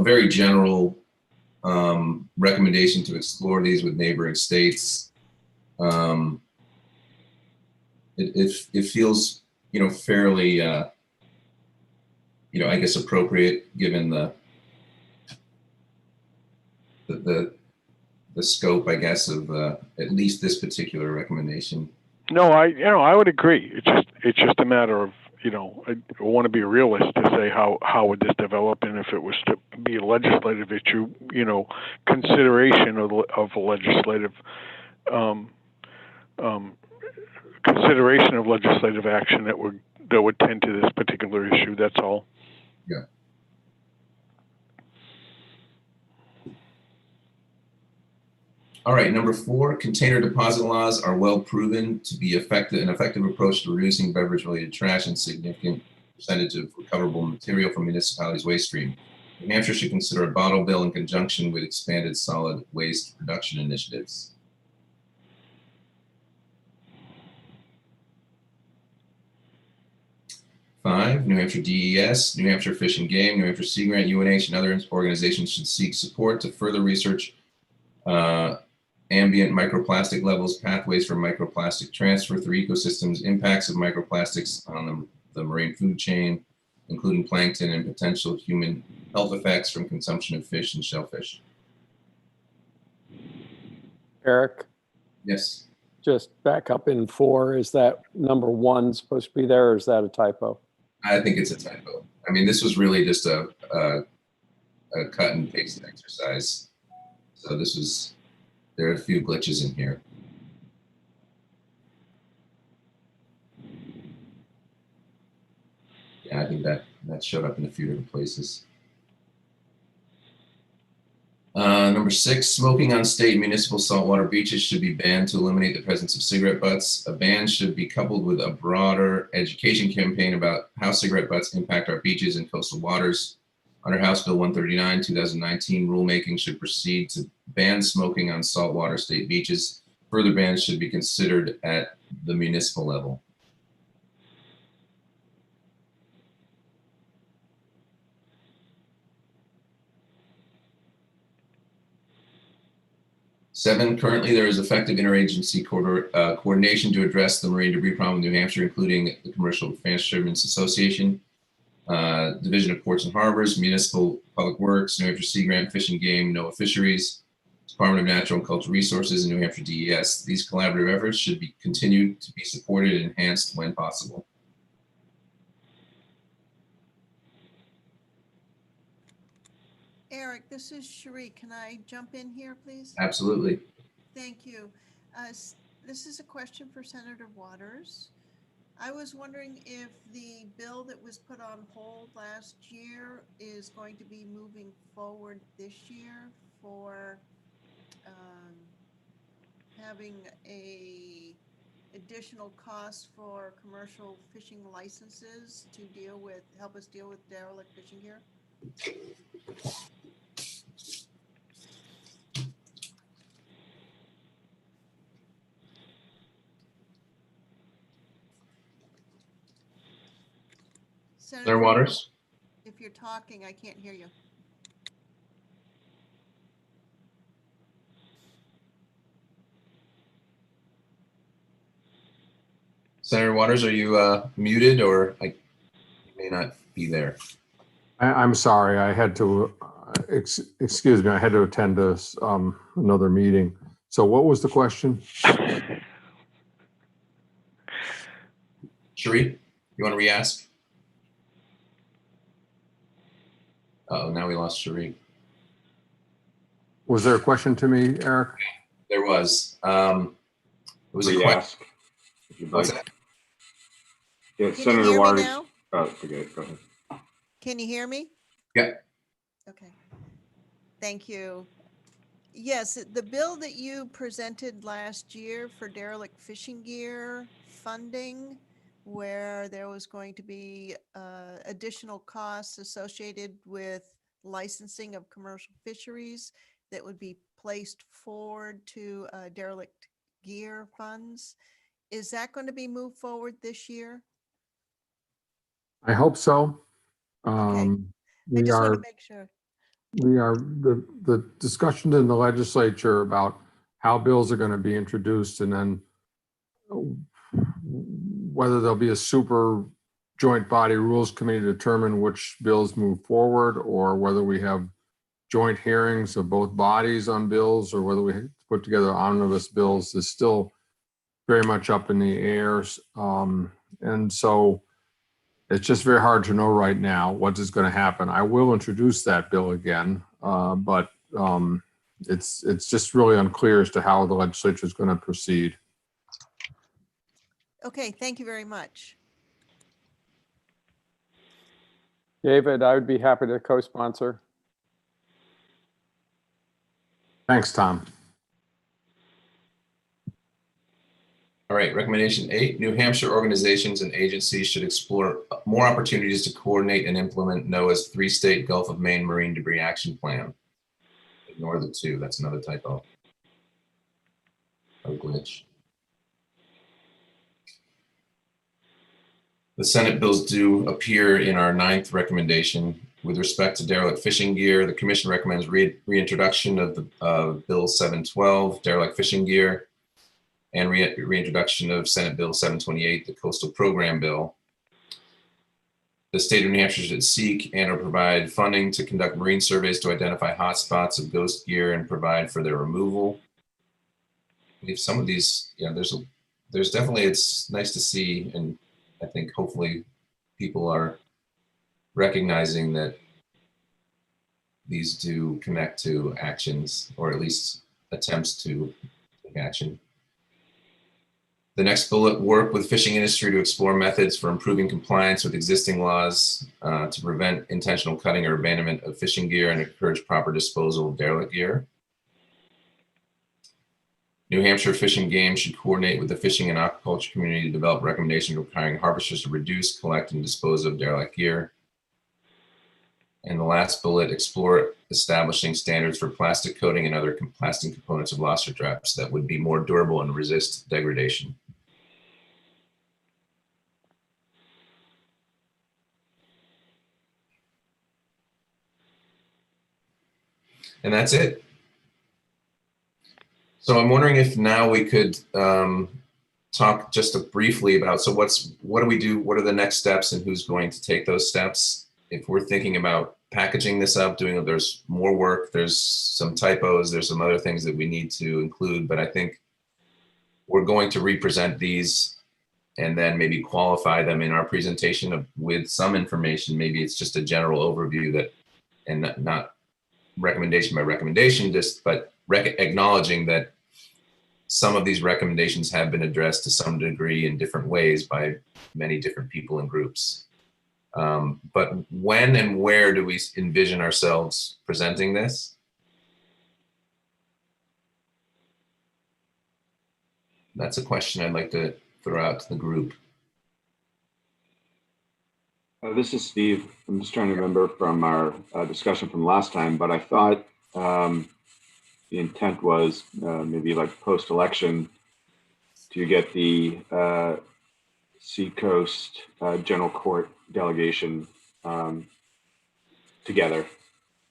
very general recommendation to explore these with neighboring states. It feels, fairly, I guess appropriate given the scope, I guess, of at least this particular recommendation. No, I would agree. It's just a matter of, I want to be a realist to say how would this develop, and if it was to be a legislative issue, consideration of legislative consideration of legislative action that would tend to this particular issue. That's all. Yeah. All right, number 4, container deposit laws are well proven to be an effective approach to reducing beverage-related trash and significant percentage of recoverable material from municipalities' waste stream. New Hampshire should consider a bottle bill in conjunction with expanded solid waste reduction initiatives. Five, New Hampshire DES, New Hampshire Fish and Game, New Hampshire Sea Grant, UNH, and other organizations should seek support to further research ambient microplastic levels, pathways for microplastic transfer through ecosystems, impacts of microplastics on the marine food chain, including plankton, and potential human health effects from consumption of fish and shellfish. Eric? Yes. Just back up in 4, is that number 1 supposed to be there, or is that a typo? I think it's a typo. This was really just a cut and paste exercise. So there are a few glitches in here. Yeah, I think that showed up in a few different places. Number 6, smoking on state and municipal saltwater beaches should be banned to eliminate the presence of cigarette butts. A ban should be coupled with a broader education campaign about how cigarette butts impact our beaches and coastal waters. Under House Bill 139, 2019, rulemaking should proceed to ban smoking on saltwater state beaches. Further bans should be considered at the municipal level. 7, currently there is effective interagency coordination to address the marine debris problem in New Hampshire, including the Commercial Fishermen's Association, Division of Ports and Harbors, Municipal Public Works, New Hampshire Sea Grant, Fish and Game, Noaa Fisheries, Department of Natural and Cultural Resources, and New Hampshire DES. These collaborative efforts should be continued to be supported and enhanced when possible. Eric, this is Cherie. Can I jump in here, please? Absolutely. Thank you. This is a question for Senator Waters. I was wondering if the bill that was put on hold last year is going to be moving forward this year for having a additional cost for commercial fishing licenses to help us deal with derelict fishing gear. Senator Waters? If you're talking, I can't hear you. Senator Waters, are you muted, or you may not be there? I'm sorry, I had to, excuse me, I had to attend this, another meeting. So what was the question? Cherie, you want to re-ask? Oh, now we lost Cherie. Was there a question to me, Eric? There was. It was a question. If you'd What's like. that? Yeah, Can Senator you hear Waters. me now? Oh, okay, go ahead. Can you hear me? Yeah. Okay. Thank you. Yes, the bill that you presented last year for derelict fishing gear funding, where there was going to be additional costs associated with licensing of commercial fisheries that would be placed forward to derelict gear funds. Is that going to be moved forward this year? I hope so. Okay. I just want to make sure. The discussion in the legislature about how bills are going to be introduced, and then whether there'll be a super joint body rules committee to determine which bills move forward, or whether we have joint hearings of both bodies on bills, or whether we put together omnibus bills, is still very much up in the air. And so it's just very hard to know right now what is going to happen. I will introduce that bill again, but it's just really unclear as to how the legislature is going to proceed. Okay, thank you very much. David, I would be happy to co-sponsor. Thanks, Tom. All right, recommendation 8, New Hampshire organizations and agencies should explore more opportunities to coordinate and implement NOAA's 3-state Gulf of Maine Marine Debris Action Plan. Ignore the 2, that's another typo. A glitch. The Senate bills do appear in our 9th recommendation. With respect to derelict fishing gear, the Commission recommends reintroduction of the Bill 712, derelict fishing gear, and reintroduction of Senate Bill 728, the Coastal Program Bill. The state of New Hampshire should seek and or provide funding to conduct marine surveys to identify hotspots of ghost gear and provide for their removal. If some of these, there's definitely, it's nice to see, and I think hopefully people are recognizing that these do connect to actions, or at least attempts to take action. The next bullet, work with fishing industry to explore methods for improving compliance with existing laws to prevent intentional cutting or abandonment of fishing gear and encourage proper disposal of derelict gear. New Hampshire Fish and Game should coordinate with the fishing and aquaculture community to develop recommendations requiring harvesters to reduce, collect, and dispose of derelict gear. And the last bullet, explore establishing standards for plastic coating and other plastic components of lobster traps that would be more durable and resist degradation. And that's it. So I'm wondering if now we could talk just briefly about, so what do we do? What are the next steps and who's going to take those steps? If we're thinking about packaging this up, there's more work, there's some typos, there's some other things that we need to include, but I think we're going to represent these and then maybe qualify them in our presentation with some information. Maybe it's just a general overview that, and not recommendation by recommendation, but acknowledging that some of these recommendations have been addressed to some degree in different ways by many different people and groups. But when and where do we envision ourselves presenting this? That's a question I'd like to throw out to the group. This is Steve. I'm just trying to remember from our discussion from last time, but I thought the intent was maybe like post-election to get the Seacoast General Court delegation together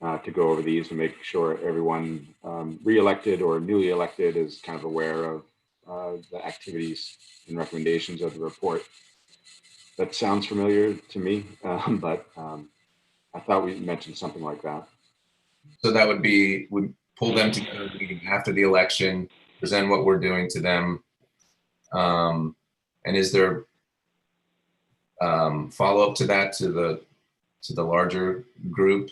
to go over these and make sure everyone re-elected or newly elected is kind of aware of the activities and recommendations of the report. That sounds familiar to me, but I thought we mentioned something like that. So that would pull them together at the meeting after the election, present what we're doing to them. And is there follow-up to that to the larger group?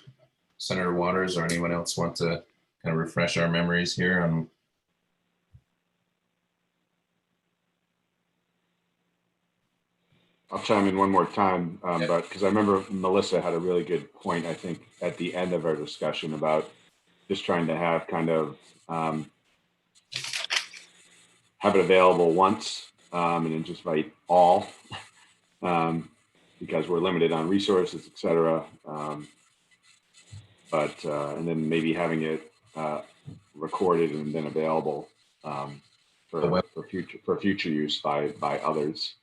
Senator Waters or anyone else want to kind of refresh our memories here on? I'll chime in one more time, but because I remember Melissa had a really good point, I think, at the end of our discussion about just trying to have kind of have it available once and then just invite all because we're limited on resources, et cetera. And then maybe having it recorded and then available for future use by others.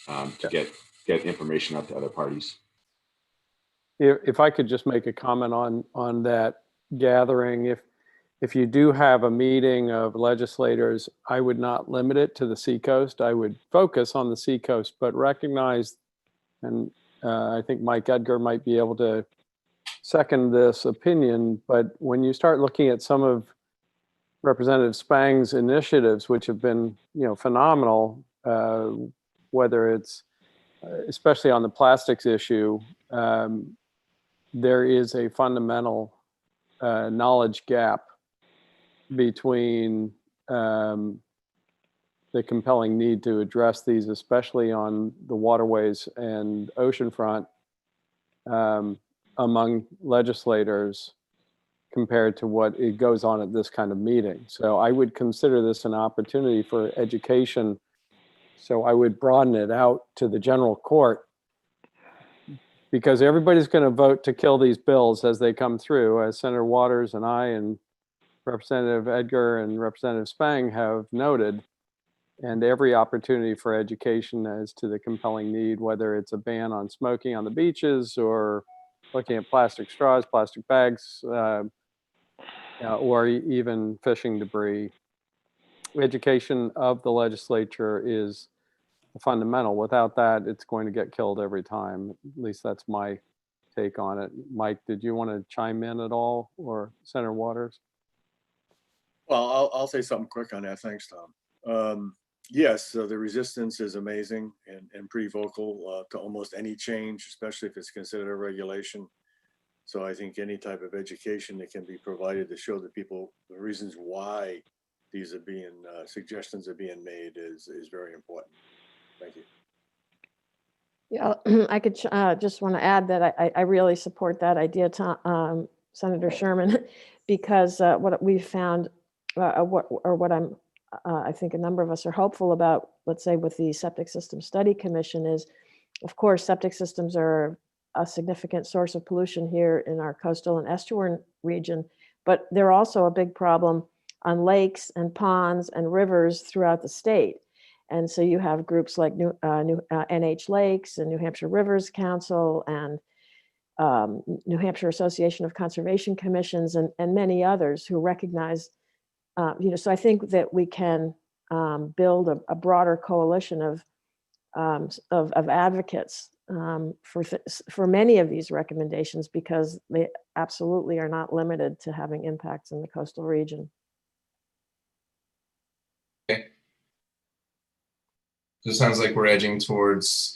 To get information out to other parties. If I could just make a comment on that gathering, if you do have a meeting of legislators, I would not limit it to the Seacoast. I would focus on the Seacoast, but recognize, and I think Mike Edgar might be able to second this opinion, but when you start looking at some of Representative Spang's initiatives, which have been, phenomenal, whether it's especially on the plastics issue, there is a fundamental knowledge gap between the compelling need to address these, especially on the waterways and oceanfront, among legislators compared to what it goes on at this kind of meeting. So I would consider this an opportunity for education. So I would broaden it out to the general court, because everybody's going to vote to kill these bills as they come through, as Senator Waters and I and Representative Edgar and Representative Spang have noted, and every opportunity for education as to the compelling need, whether it's a ban on smoking on the beaches or looking at plastic straws, plastic bags, or even fishing debris. Education of the legislature is fundamental. Without that, it's going to get killed every time. At least that's my take on it. Mike, did you want to chime in at all, or Senator Waters? Well, I'll say something quick on that. Thanks, Tom. Yes, so the resistance is amazing and pretty vocal to almost any change, especially if it's considered a regulation. So I think any type of education that can be provided to show the people the reasons why these are being, suggestions are being made is very important. Thank you. Yeah, I could just want to add that I really support that idea, Tom, Senator Sherman, because what we've found, I think a number of us are hopeful about, let's say with the Septic System Study Commission, is, of course, septic systems are a significant source of pollution here in our coastal and estuarine region, but they're also a big problem on lakes and ponds and rivers throughout the state. And so you have groups like NH Lakes and New Hampshire Rivers Council and New Hampshire Association of Conservation Commissions and many others who recognize So I think that we can build a broader coalition of advocates for many of these recommendations, because they absolutely are not limited to having impacts in the coastal region. Okay. So it sounds like we're edging towards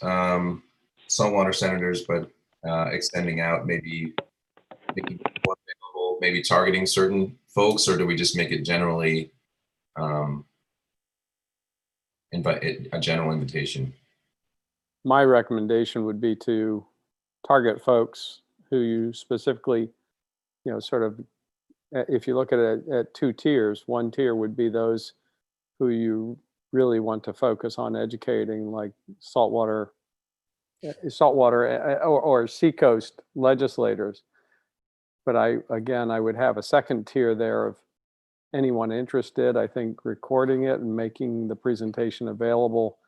saltwater senators, but extending out, maybe making it more available, maybe targeting certain folks, or do we just make it generally invite a general invitation? My recommendation would be to target folks who you specifically, sort of, if you look at it at two tiers, one tier would be those who you really want to focus on educating, like saltwater or seacoast legislators. But I would have a second tier there of anyone interested. I think recording it and making the presentation available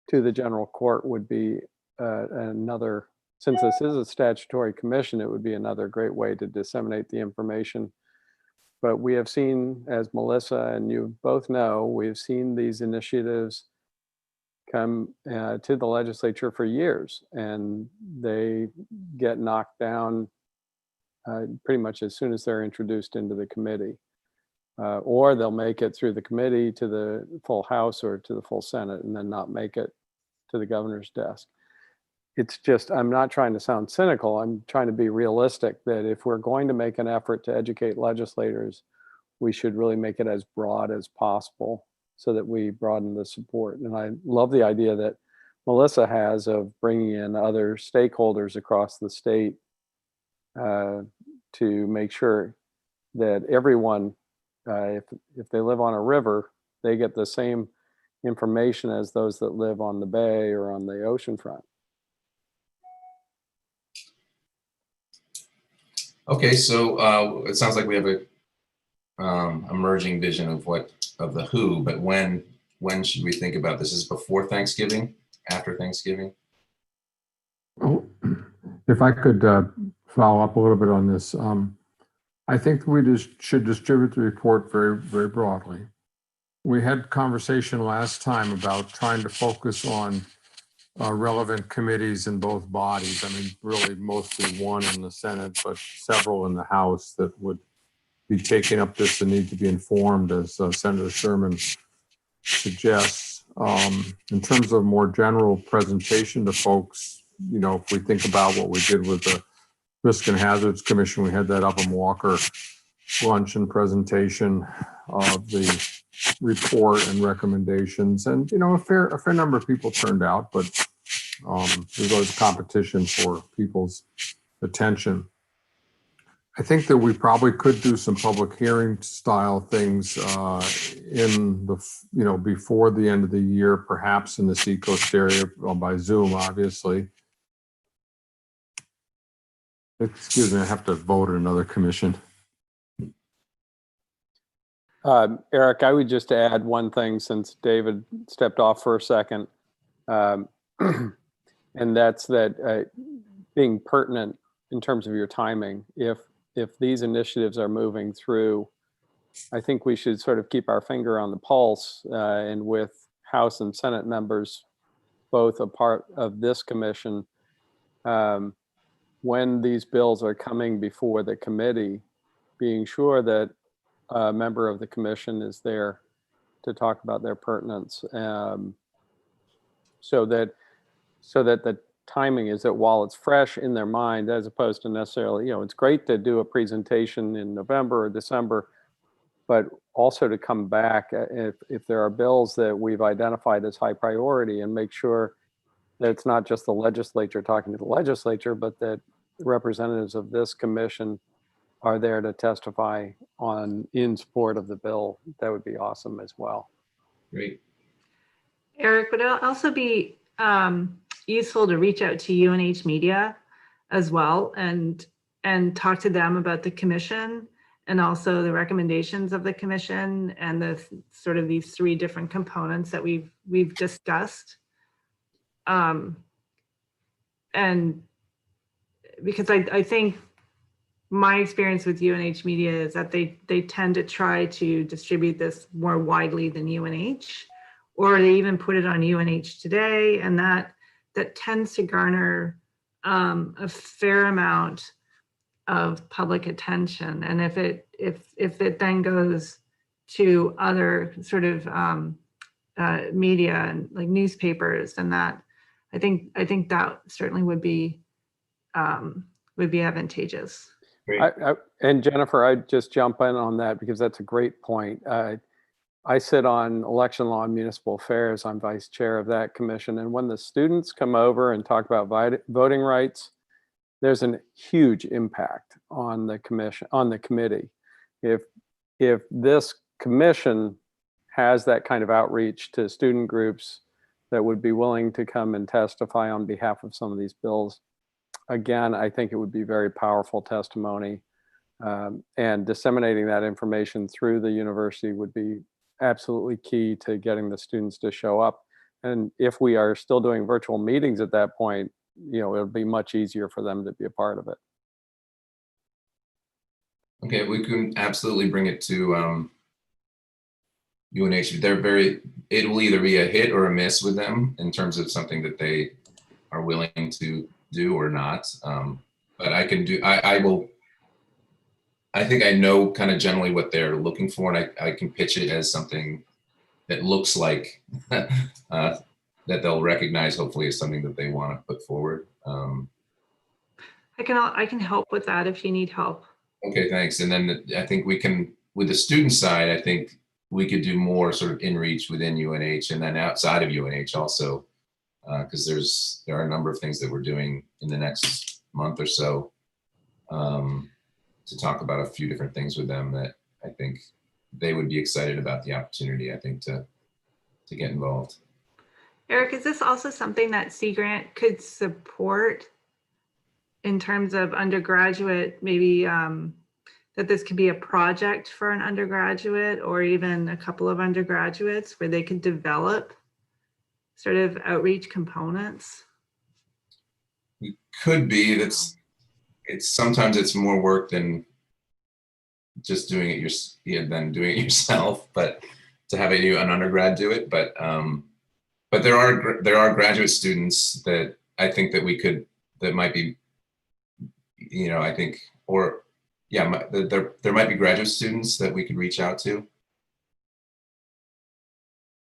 to the general court would be another, since this is a statutory commission, it would be another great way to disseminate the information. But we have seen, as Melissa and you both know, we've seen these initiatives come to the legislature for years, and they get knocked down pretty much as soon as they're introduced into the committee. Or they'll make it through the committee to the full House or to the full Senate and then not make it to the governor's desk. It's just, I'm not trying to sound cynical. I'm trying to be realistic that if we're going to make an effort to educate legislators, we should really make it as broad as possible so that we broaden the support. And I love the idea that Melissa has of bringing in other stakeholders across the state to make sure that everyone, if they live on a river, they get the same information as those that live on the bay or on the ocean front. Okay, so it sounds like we have a emerging vision of the who, but when should we think about this? Is it before Thanksgiving, after Thanksgiving? If I could follow up a little bit on this, I think we should distribute the report very, very broadly. We had conversation last time about trying to focus on relevant committees in both bodies. I mean, really mostly one in the Senate, but several in the House that would be taking up this and need to be informed, as Senator Sherman suggests. In terms of more general presentation to folks, if we think about what we did with the Risk and Hazards Commission, we had that Upham Walker luncheon presentation of the report and recommendations, and a fair number of people turned out, but there's always competition for people's attention. I think that we probably could do some public hearing style things in the before the end of the year, perhaps in the Seacoast area, by Zoom, obviously. Excuse me, I have to vote in another commission. Eric, I would just add one thing since David stepped off for a second, and that's that being pertinent in terms of your timing. If these initiatives are moving through, I think we should sort of keep our finger on the pulse, and with House and Senate members, both a part of this commission, when these bills are coming before the committee, being sure that a member of the commission is there to talk about their pertinence, so that the timing is that while it's fresh in their mind, as opposed to necessarily, it's great to do a presentation in November or December, but also to come back if there are bills that we've identified as high priority, and make sure that it's not just the legislature talking to the legislature, but that representatives of this commission are there to testify in support of the bill. That would be awesome as well. Great. Eric, would it also be useful to reach out to UNH Media as well and talk to them about the commission and also the recommendations of the commission and the sort of these three different components that we've discussed? And because I think my experience with UNH media is that they tend to try to distribute this more widely than UNH, or they even put it on UNH Today, and that tends to garner a fair amount of public attention. And if it then goes to other sort of media and like newspapers, then that I think that certainly would be advantageous. And Jennifer, I'd just jump in on that because that's a great point. I sit on election law and municipal affairs. I'm vice chair of that commission. And when the students come over and talk about voting rights, there's a huge impact on the commission, on the committee. If this commission has that kind of outreach to student groups that would be willing to come and testify on behalf of some of these bills, again, I think it would be very powerful testimony, and disseminating that information through the university would be absolutely key to getting the students to show up. And if we are still doing virtual meetings at that point, it'll be much easier for them to be a part of it. Okay, we can absolutely bring it to UNH. It will either be a hit or a miss with them in terms of something that they are willing to do or not. But I can do, I think I know kind of generally what they're looking for, and I can pitch it as something that looks like that they'll recognize, hopefully, as something that they want to put forward. I can help with that if you need help. Okay, thanks. And then I think we can, with the student side, I think we could do more sort of in reach within UNH and then outside of UNH also, because there are a number of things that we're doing in the next month or so to talk about a few different things with them that I think they would be excited about the opportunity, I think, to get involved. Eric, is this also something that Sea Grant could support in terms of undergraduate, maybe that this could be a project for an undergraduate or even a couple of undergraduates where they could develop sort of outreach components? It could be. Sometimes it's more work than just doing it yourself, but to have an undergrad do it. But there are graduate students that I think that might be, I think, or yeah, there might be graduate students that we could reach out to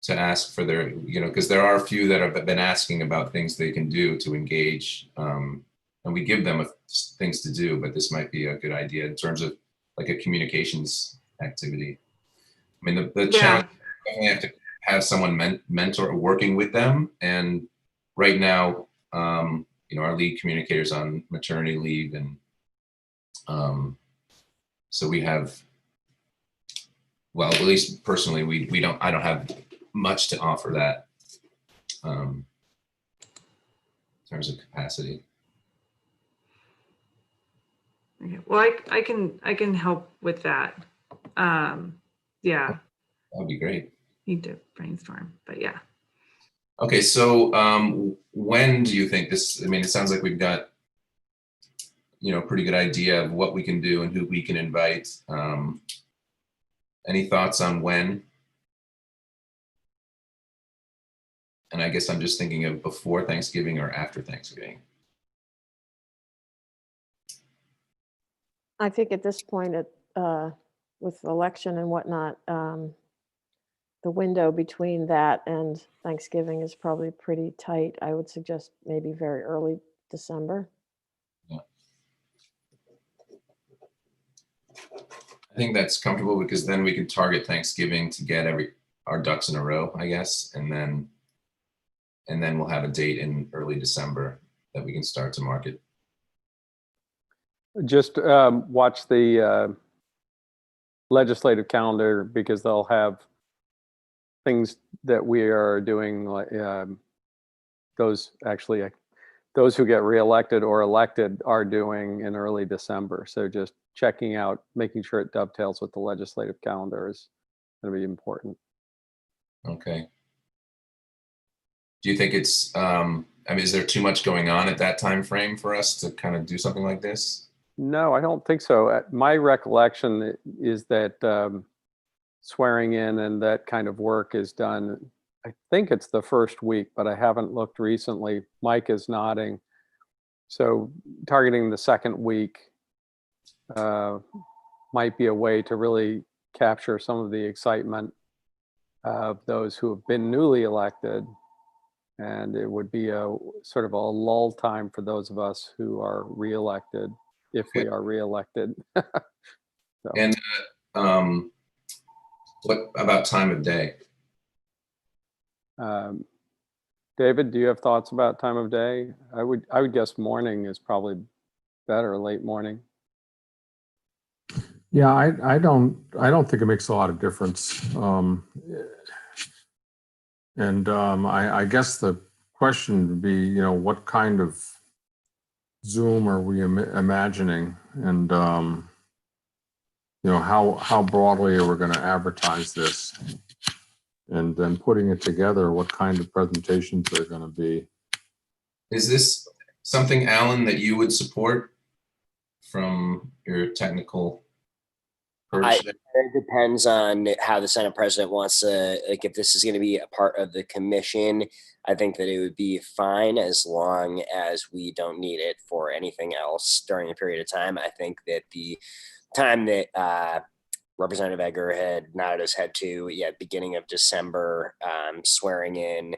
ask for their, because there are a few that have been asking about things they can do to engage, and we give them things to do, but this might be a good idea in terms of like a communications activity. I mean, the challenge, definitely have to have someone mentor working with them. And right now, our lead communicator's on maternity leave, and so we have, well, at least personally, I don't have much to offer that in terms of capacity. Okay. Well, I can help with that. Yeah. That'd be great. Need to brainstorm, but yeah. Okay, so when do you think this? I mean, it sounds like we've got a pretty good idea of what we can do and who we can invite. Any thoughts on when? And I guess I'm just thinking of before Thanksgiving or after Thanksgiving. I think at this point, with the election and whatnot, the window between that and Thanksgiving is probably pretty tight. I would suggest maybe very early December. Yeah. I think that's comfortable because then we can target Thanksgiving to get our ducks in a row, I guess, and then we'll have a date in early December that we can start to market. Just watch the legislative calendar because they'll have things that we are doing, like those who get reelected or elected are doing in early December. So just checking out, making sure it dovetails with the legislative calendar is going to be important. Okay. Do you think it's, is there too much going on at that time frame for us to kind of do something like this? No, I don't think so. My recollection is that swearing in and that kind of work is done. I think it's the first week, but I haven't looked recently. Mike is nodding. So targeting the second week might be a way to really capture some of the excitement of those who have been newly elected. And it would be a sort of a lull time for those of us who are reelected, if we are reelected. So, And what about time of day? David, do you have thoughts about time of day? I would guess morning is probably better, late morning. Yeah, I don't think it makes a lot of difference. I guess the question would be, what kind of Zoom are we imagining? And, how broadly are we going to advertise this? And then putting it together, what kind of presentations they're going to be. Is this something, Alan, that you would support from your technical person? It depends on how the Senate president wants to, like, if this is going to be a part of the commission, I think that it would be fine as long as we don't need it for anything else during a period of time. I think that the time that Representative Egger had nodded his head to, beginning of December, swearing in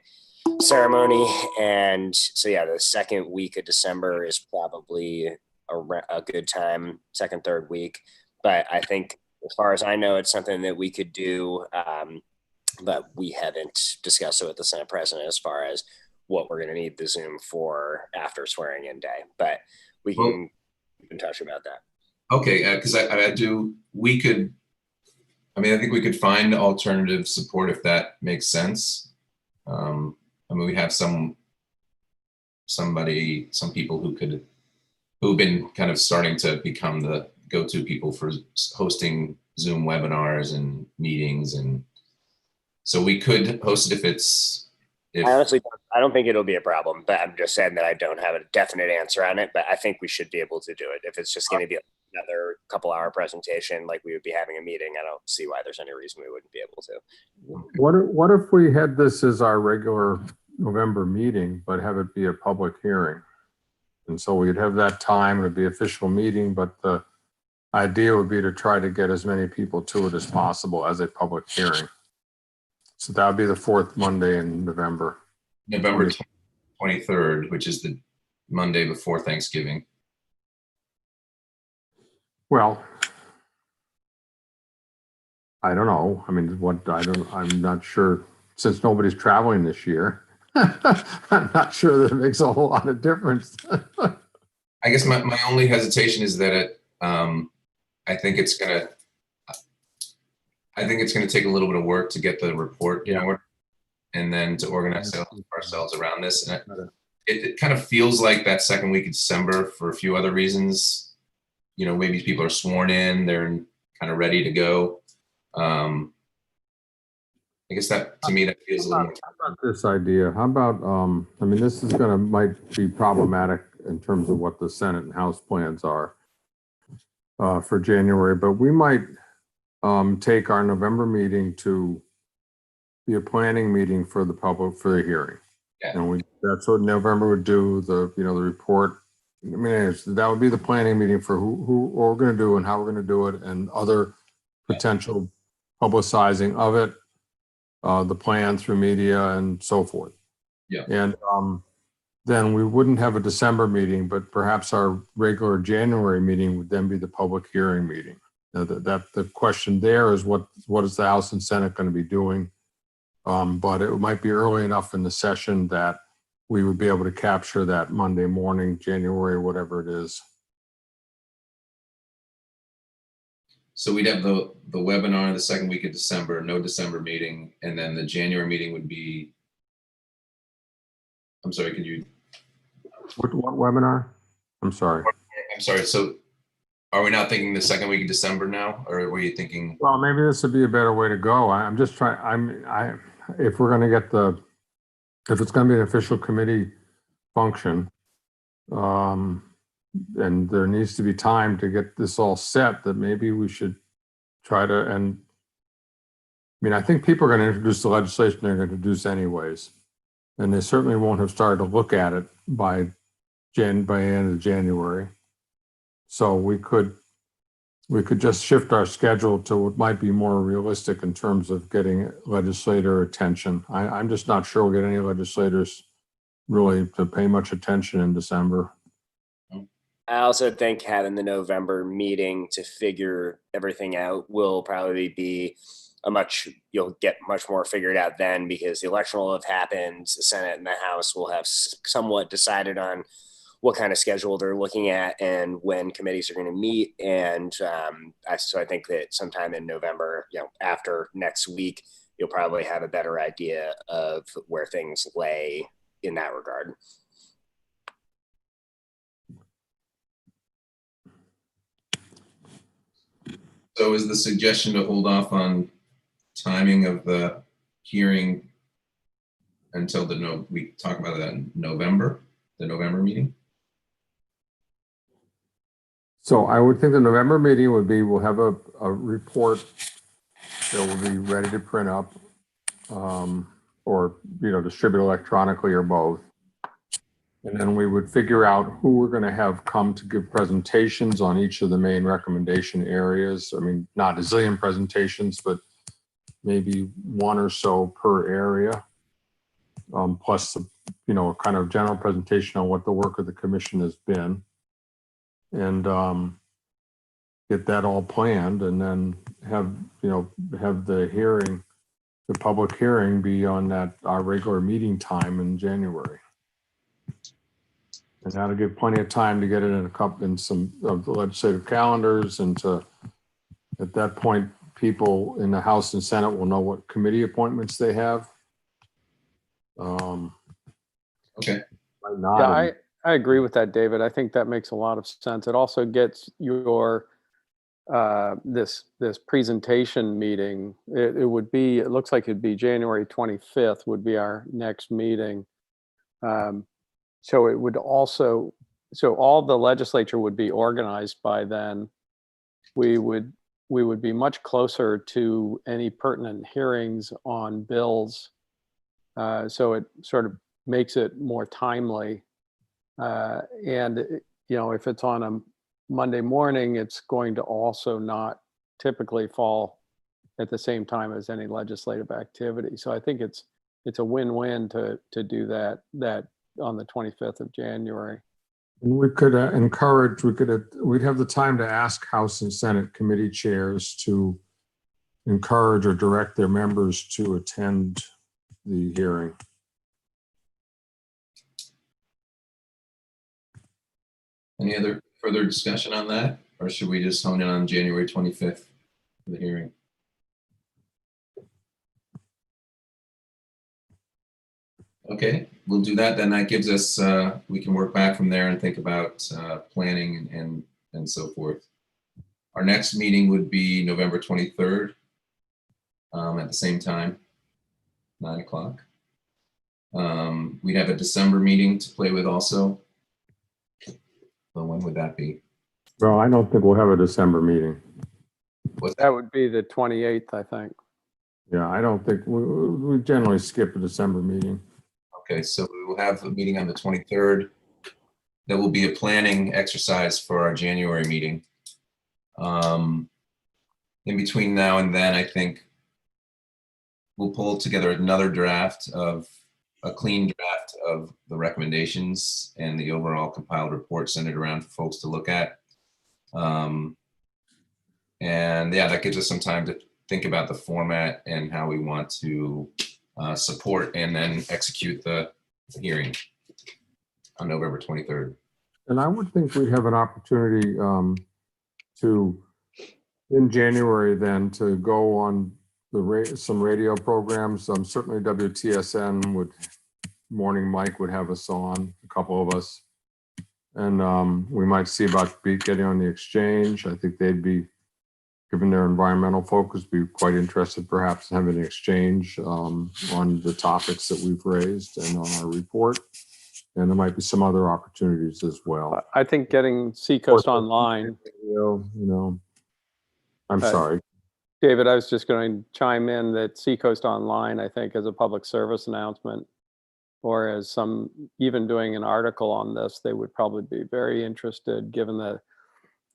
ceremony. And so, the second week of December is probably a good time, second, third week. But I think, as far as I know, it's something that we could do, but we haven't discussed it with the Senate president as far as what we're going to need the Zoom for after swearing in day. But we can keep in touch about that. Okay, because I think we could find alternative support if that makes sense. We have some people who've been kind of starting to become the go-to people for hosting Zoom webinars and meetings, and so we could host it if Honestly, I don't think it'll be a problem, but I'm just saying that I don't have a definite answer on it, but I think we should be able to do it. If it's just going to be another couple-hour presentation like we would be having a meeting, I don't see why there's any reason we wouldn't be able to. What if we had this as our regular November meeting, but have it be a public hearing? And so we'd have that time, it would be an official meeting, but the idea would be to try to get as many people to it as possible as a public hearing. So that would be the fourth Monday in November. November 23rd, which is the Monday before Thanksgiving. Well, I don't know. I'm not sure, since nobody's traveling this year. I'm not sure that it makes a whole lot of difference. I guess my only hesitation is that I think it's gonna take a little bit of work to get the report in order, and then to organize ourselves around this. And it kind of feels like that second week of December for a few other reasons. Maybe people are sworn in, they're kind of ready to go. I guess that, to me, that feels a little more. How about this idea? How about, this is might be problematic in terms of what the Senate and House plans are for January, but we might take our November meeting to be a planning meeting for the public for the hearing. Yeah. And that's what November would do, the report. That would be the planning meeting for what we're going to do and how we're going to do it, and other potential publicizing of it, the plan through media and so forth. Yeah. And then we wouldn't have a December meeting, but perhaps our regular January meeting would then be the public hearing meeting. The question there is what is the House and Senate going to be doing? But it might be early enough in the session that we would be able to capture that Monday morning, January, whatever it is. So we'd have the webinar the second week of December, no December meeting, and then the January meeting would be. I'm sorry, could you? What webinar? I'm sorry. So are we not thinking the second week of December now, or were you thinking? Well, maybe this would be a better way to go. I'm just trying, if we're going to get if it's going to be an official committee function, and there needs to be time to get this all set, that maybe we should try to, and I mean, I think people are going to introduce the legislation they're going to introduce anyways. And they certainly won't have started to look at it by the end of January. So we could just shift our schedule to what might be more realistic in terms of getting legislator attention. I'm just not sure we'll get any legislators really to pay much attention in December. I also think having the November meeting to figure everything out will probably be you'll get much more figured out then, because the election will have happened. The Senate and the House will have somewhat decided on what kind of schedule they're looking at and when committees are going to meet. And so I think that sometime in November, after next week, you'll probably have a better idea of where things lay in that regard. So is the suggestion to hold off on timing of the hearing until we talk about that in November, the November meeting? So I would think the November meeting would be, we'll have a report that will be ready to print up or, distribute electronically or both. And then we would figure out who we're going to have come to give presentations on each of the main recommendation areas. I mean, not a zillion presentations, but maybe one or so per area. Plus, a kind of general presentation on what the work of the commission has been. And get that all planned, and then have the public hearing be on our regular meeting time in January. And that'll give plenty of time to get it in some of the legislative calendars, and at that point, people in the House and Senate will know what committee appointments they have. Okay. Yeah, I agree with that, David. I think that makes a lot of sense. It also gets your this presentation meeting. It looks like it'd be January 25th would be our next meeting. So it would also, all the legislature would be organized by then. We would be much closer to any pertinent hearings on bills. So it sort of makes it more timely. And if it's on a Monday morning, it's going to also not typically fall at the same time as any legislative activity. So I think it's a win-win to do that on the 25th of January. And we could we'd have the time to ask House and Senate committee chairs to encourage or direct their members to attend the hearing. Any other further discussion on that, or should we just hone in on January 25th for the hearing? Okay, we'll do that. Then that gives us, we can work back from there and think about planning and so forth. Our next meeting would be November 23rd at the same time, 9 o'clock. We'd have a December meeting to play with also. Well, when would that be? Well, I don't think we'll have a December meeting. That would be the 28th, I think. Yeah, I don't think, we generally skip a December meeting. Okay, so we will have a meeting on the 23rd. That will be a planning exercise for our January meeting. In between now and then, I think we'll pull together another draft of a clean draft of the recommendations and the overall compiled report, send it around for folks to look at. And yeah, that gives us some time to think about the format and how we want to support and then execute the hearing on November 23rd. And I would think we'd have an opportunity in January then to go on some radio programs. Certainly WTSN Morning Mike would have us on, a couple of us. And we might see about getting on the exchange. I think they'd be, given their environmental focus, be quite interested perhaps in having an exchange on the topics that we've raised and on our report. And there might be some other opportunities as well. I think getting Seacoast online, You know, I'm sorry. David, I was just going to chime in that Seacoast Online, I think, as a public service announcement, or as some, even doing an article on this, they would probably be very interested, given that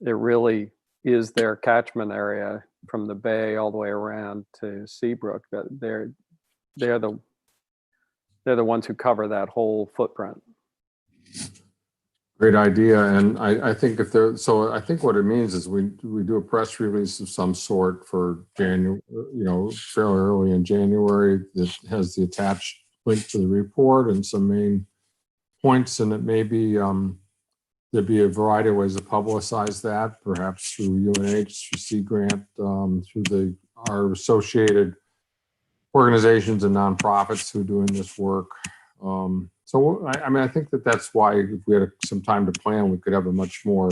it really is their catchment area from the bay all the way around to Seabrook, that they're the ones who cover that whole footprint. Great idea. And I think if there, so I think what it means is we do a press release of some sort for January, you know, fairly early in January, that has the attached link to the report and some main points. And it may be, there'd be a variety of ways to publicize that, perhaps through UNH, through Sea Grant, through our associated organizations and nonprofits who are doing this work. So, I mean, I think that's why if we had some time to plan, we could have a much more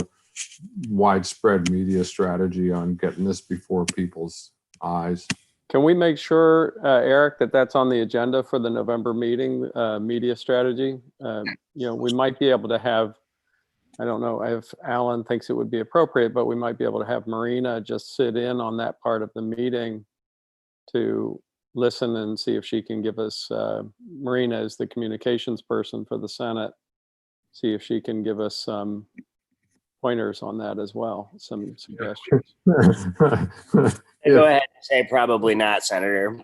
widespread media strategy on getting this before people's eyes. Can we make sure, Eric, that that's on the agenda for the November meeting, media strategy? You know, we might be able to have, I don't know if Alan thinks it would be appropriate, but we might be able to have Marina just sit in on that part of the meeting to listen and see if she can give us, Marina is the communications person for the Senate, see if she can give us some pointers on that as well, some suggestions. Go ahead and say probably not, Senator.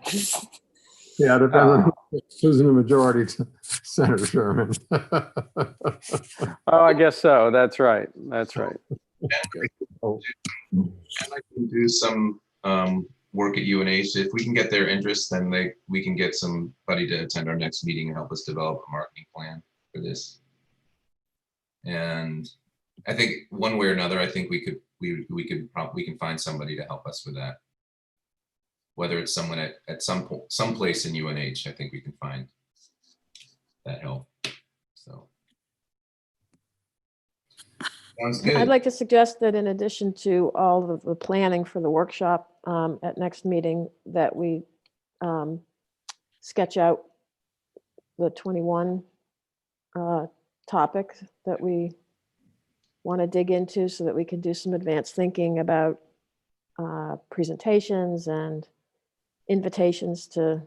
Yeah, depends on who's in the majority, Senator Sherman. Oh, I guess so. That's right. That's right. And I can do some work at UNH. If we can get their interest, then we can get somebody to attend our next meeting and help us develop a marketing plan for this. And I think one way or another, I think we can find somebody to help us with that. Whether it's someone at some place in UNH, I think we can find that help. So sounds good. I'd like to suggest that in addition to all of the planning for the workshop at next meeting, that we sketch out the 21 topics that we want to dig into so that we can do some advanced thinking about presentations and invitations to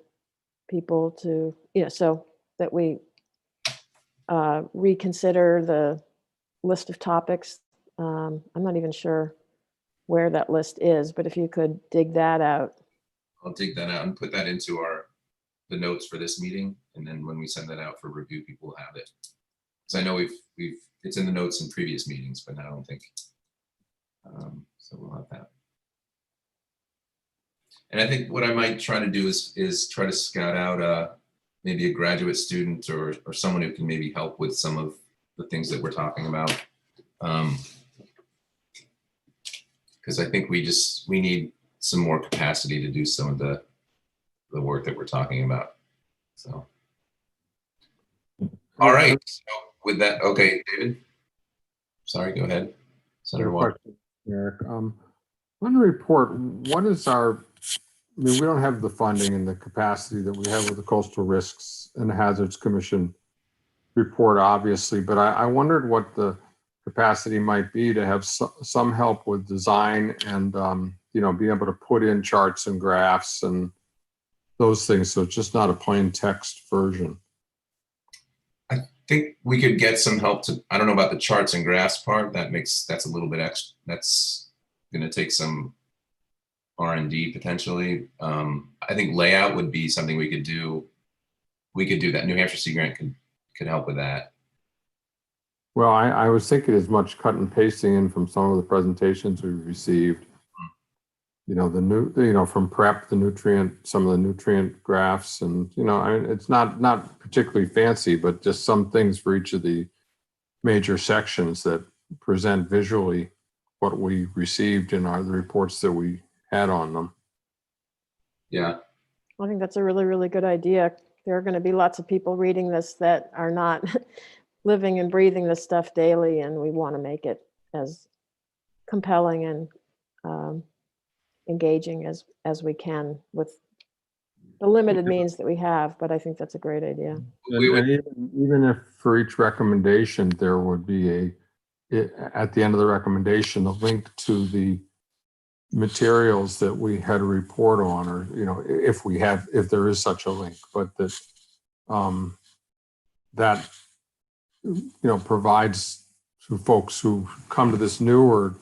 people to, you know, so that we reconsider the list of topics. I'm not even sure where that list is, but if you could dig that out. I'll dig that out and put that into the notes for this meeting, and then when we send that out for review, people will have it. Because I know it's in the notes in previous meetings, but I don't think so. We'll have that. And I think what I might try to do is try to scout out maybe a graduate student or someone who can maybe help with some of the things that we're talking about. Because I think we need some more capacity to do some of the work that we're talking about. So, all right. So with that, okay, David. Sorry, go ahead. Senator Walker. Eric, on the report, what is our? I mean, we don't have the funding and the capacity that we have with the Coastal Risks and Hazards Commission report, obviously, but I wondered what the capacity might be to have some help with design and, you know, be able to put in charts and graphs and those things. So it's just not a plain text version. I think we could get some help I don't know about the charts and graphs part. That's a little bit extra. That's going to take some R&D potentially. I think layout would be something we could do. We could do that. New Hampshire Sea Grant could help with that. Well, I was thinking as much cut and pasting in from some of the presentations we've received. You know, from prep, some of the nutrient graphs, and you know, I mean, it's not particularly fancy, but just some things for each of the major sections that present visually what we received in the reports that we had on them. Yeah, I think that's a really, really good idea. There are going to be lots of people reading this that are not living and breathing this stuff daily, and we want to make it as compelling and engaging as we can with the limited means that we have, but I think that's a great idea. We would, And even if for each recommendation, there would be at the end of the recommendation, a link to the materials that we had a report on, or, if there is such a link, but that provides to folks who come to this new or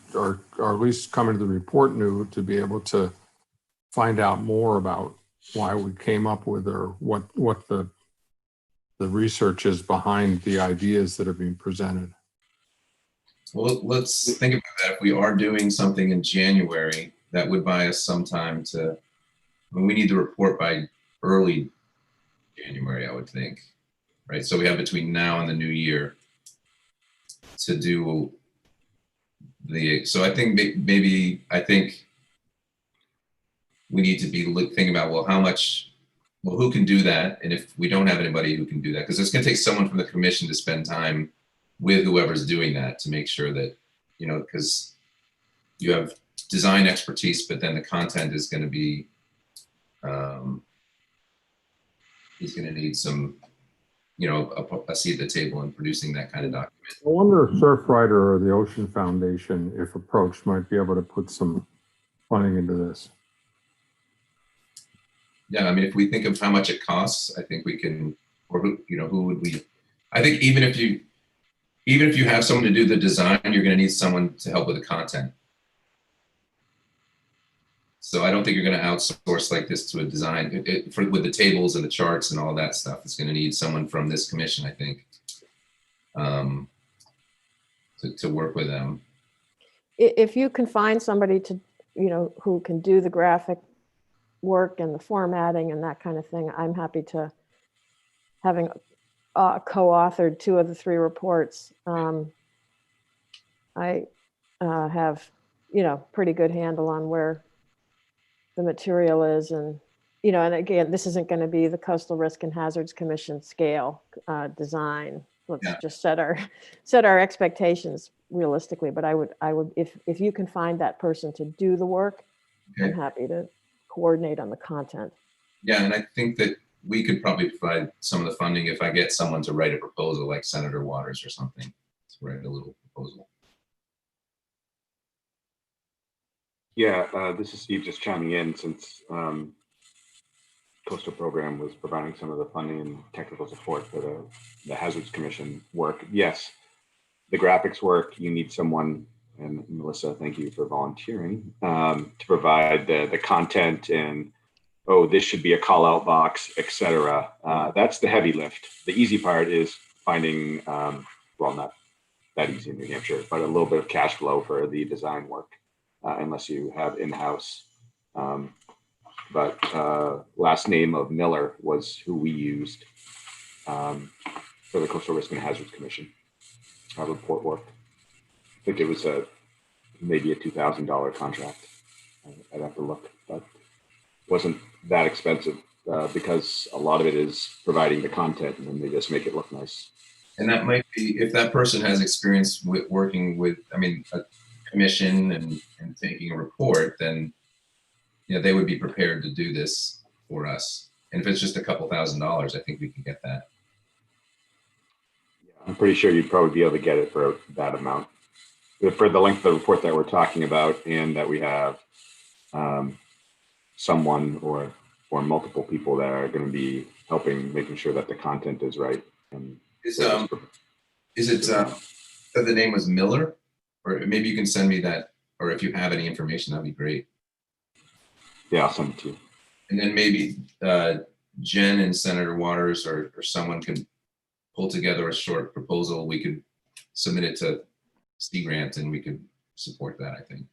at least come into the report new to be able to find out more about why we came up with or what the research is behind the ideas that are being presented. well, let's think about that. If we are doing something in January, that would buy us some time to, we need the report by early January, I would think, right? So we have between now and the new year to do so I think I think we need to be thinking about, well, who can do that? And if we don't have anybody who can do that, because it's going to take someone from the commission to spend time with whoever's doing that to make sure that, because you have design expertise, but then the content is going to be, he's going to need some, a seat at the table in producing that kind of document. I wonder if Surfrider or the Ocean Foundation, if approached, might be able to put some funding into this. Yeah, I mean, if we think of how much it costs, I think we can, or who would we? I think even if you have someone to do the design, you're going to need someone to help with the content. So I don't think you're going to outsource like this to a design with the tables and the charts and all that stuff. It's going to need someone from this commission, I think, to work with them. If you can find somebody to, who can do the graphic work and the formatting and that kind of thing, I'm happy to having co-authored 2 of the 3 reports. I have, pretty good handle on where the material is, and and again, this isn't going to be the Coastal Risk and Hazards Commission scale design. Let's just set our expectations realistically. But I would if you can find that person to do the work, I'm happy to coordinate on the content. Yeah, and I think that we could probably provide some of the funding if I get someone to write a proposal, like Senator Waters or something, to write a little proposal. Yeah, this is Steve just chiming in, since Coastal Program was providing some of the funding and technical support for the Hazards Commission work. Yes, the graphics work, you need someone, and Melissa, thank you for volunteering, to provide the content and, this should be a call out box, etc. That's the heavy lift. The easy part is finding, well, not that easy in New Hampshire, but a little bit of cash flow for the design work. Unless you have in-house. But last name of Miller was who we used for the Coastal Risk and Hazards Commission. Our report work. I think it was maybe a $2,000 contract. I'd have to look, but wasn't that expensive because a lot of it is providing the content, and then they just make it look nice. And that might be, if that person has experience with working with, a commission and taking a report, then they would be prepared to do this for us. And if it's just a couple $1,000s, I think we can get that. I'm pretty sure you'd probably be able to get it for that amount. For the length of the report that we're talking about, and that we have someone or multiple people that are going to be helping, making sure that the content is right. And is it that the name was Miller? Or maybe you can send me that, or if you have any information, that'd be great. Yeah, I'll send it to you. And then maybe Jen and Senator Waters or someone can pull together a short proposal. We could submit it to Sea Grant and we could support that, I think.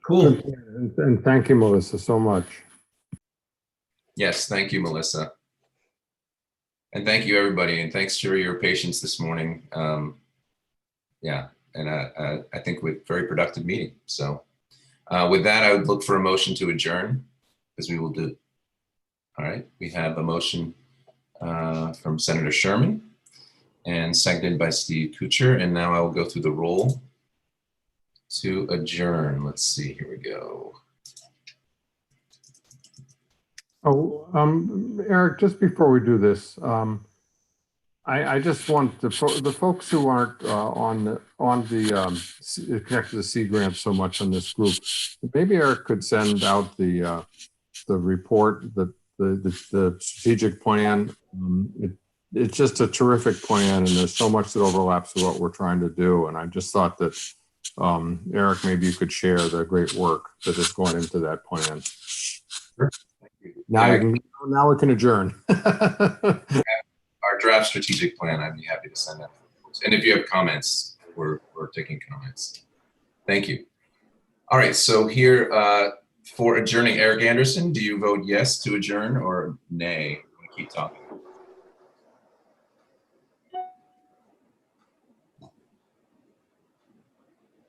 Cool. And thank you, Melissa, so much. Yes, thank you, Melissa. And thank you, everybody. And thanks for your patience this morning. Yeah, and I think we're very productive meeting. So with that, I would look for a motion to adjourn, as we will do. All right, we have a motion from Senator Sherman and seconded by Steve Kuchar. And now I will go through the roll to adjourn. Let's see, here we go. Oh, Eric, just before we do this, I just want the folks who aren't connected to Sea Grant so much on this group, maybe Eric could send out the report, the strategic plan. It's just a terrific plan, and there's so much that overlaps with what we're trying to do. And I just thought that Eric, maybe you could share the great work that is going into that plan. Now, now we can adjourn. Our draft strategic plan, I'd be happy to send that. And if you have comments, we're taking comments. Thank you. All right, so here for adjourning, Eric Anderson, do you vote yes to adjourn or nay? We keep talking.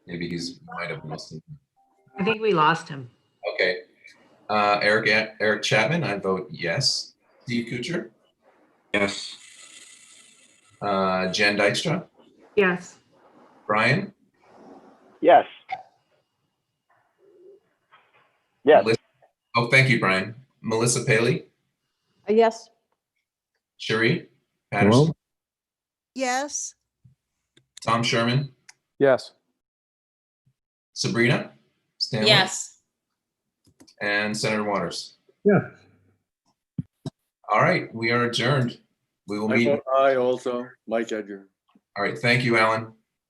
Maybe he's might have missed it. I think we lost him. Okay. Eric Chapman, I vote yes. Steve Kuchar? Yes. Jen Dykstra? Yes. Brian? Yes. Yes. Oh, thank you, Brian. Melissa Paley? Yes. Cherie Patterson? Yes. Tom Sherman? Yes. Sabrina Stanley? Yes. And Senator Waters? Yeah. All right, we are adjourned. We will I meet. vote aye also, Mike Edgar. All right, thank you, Alan.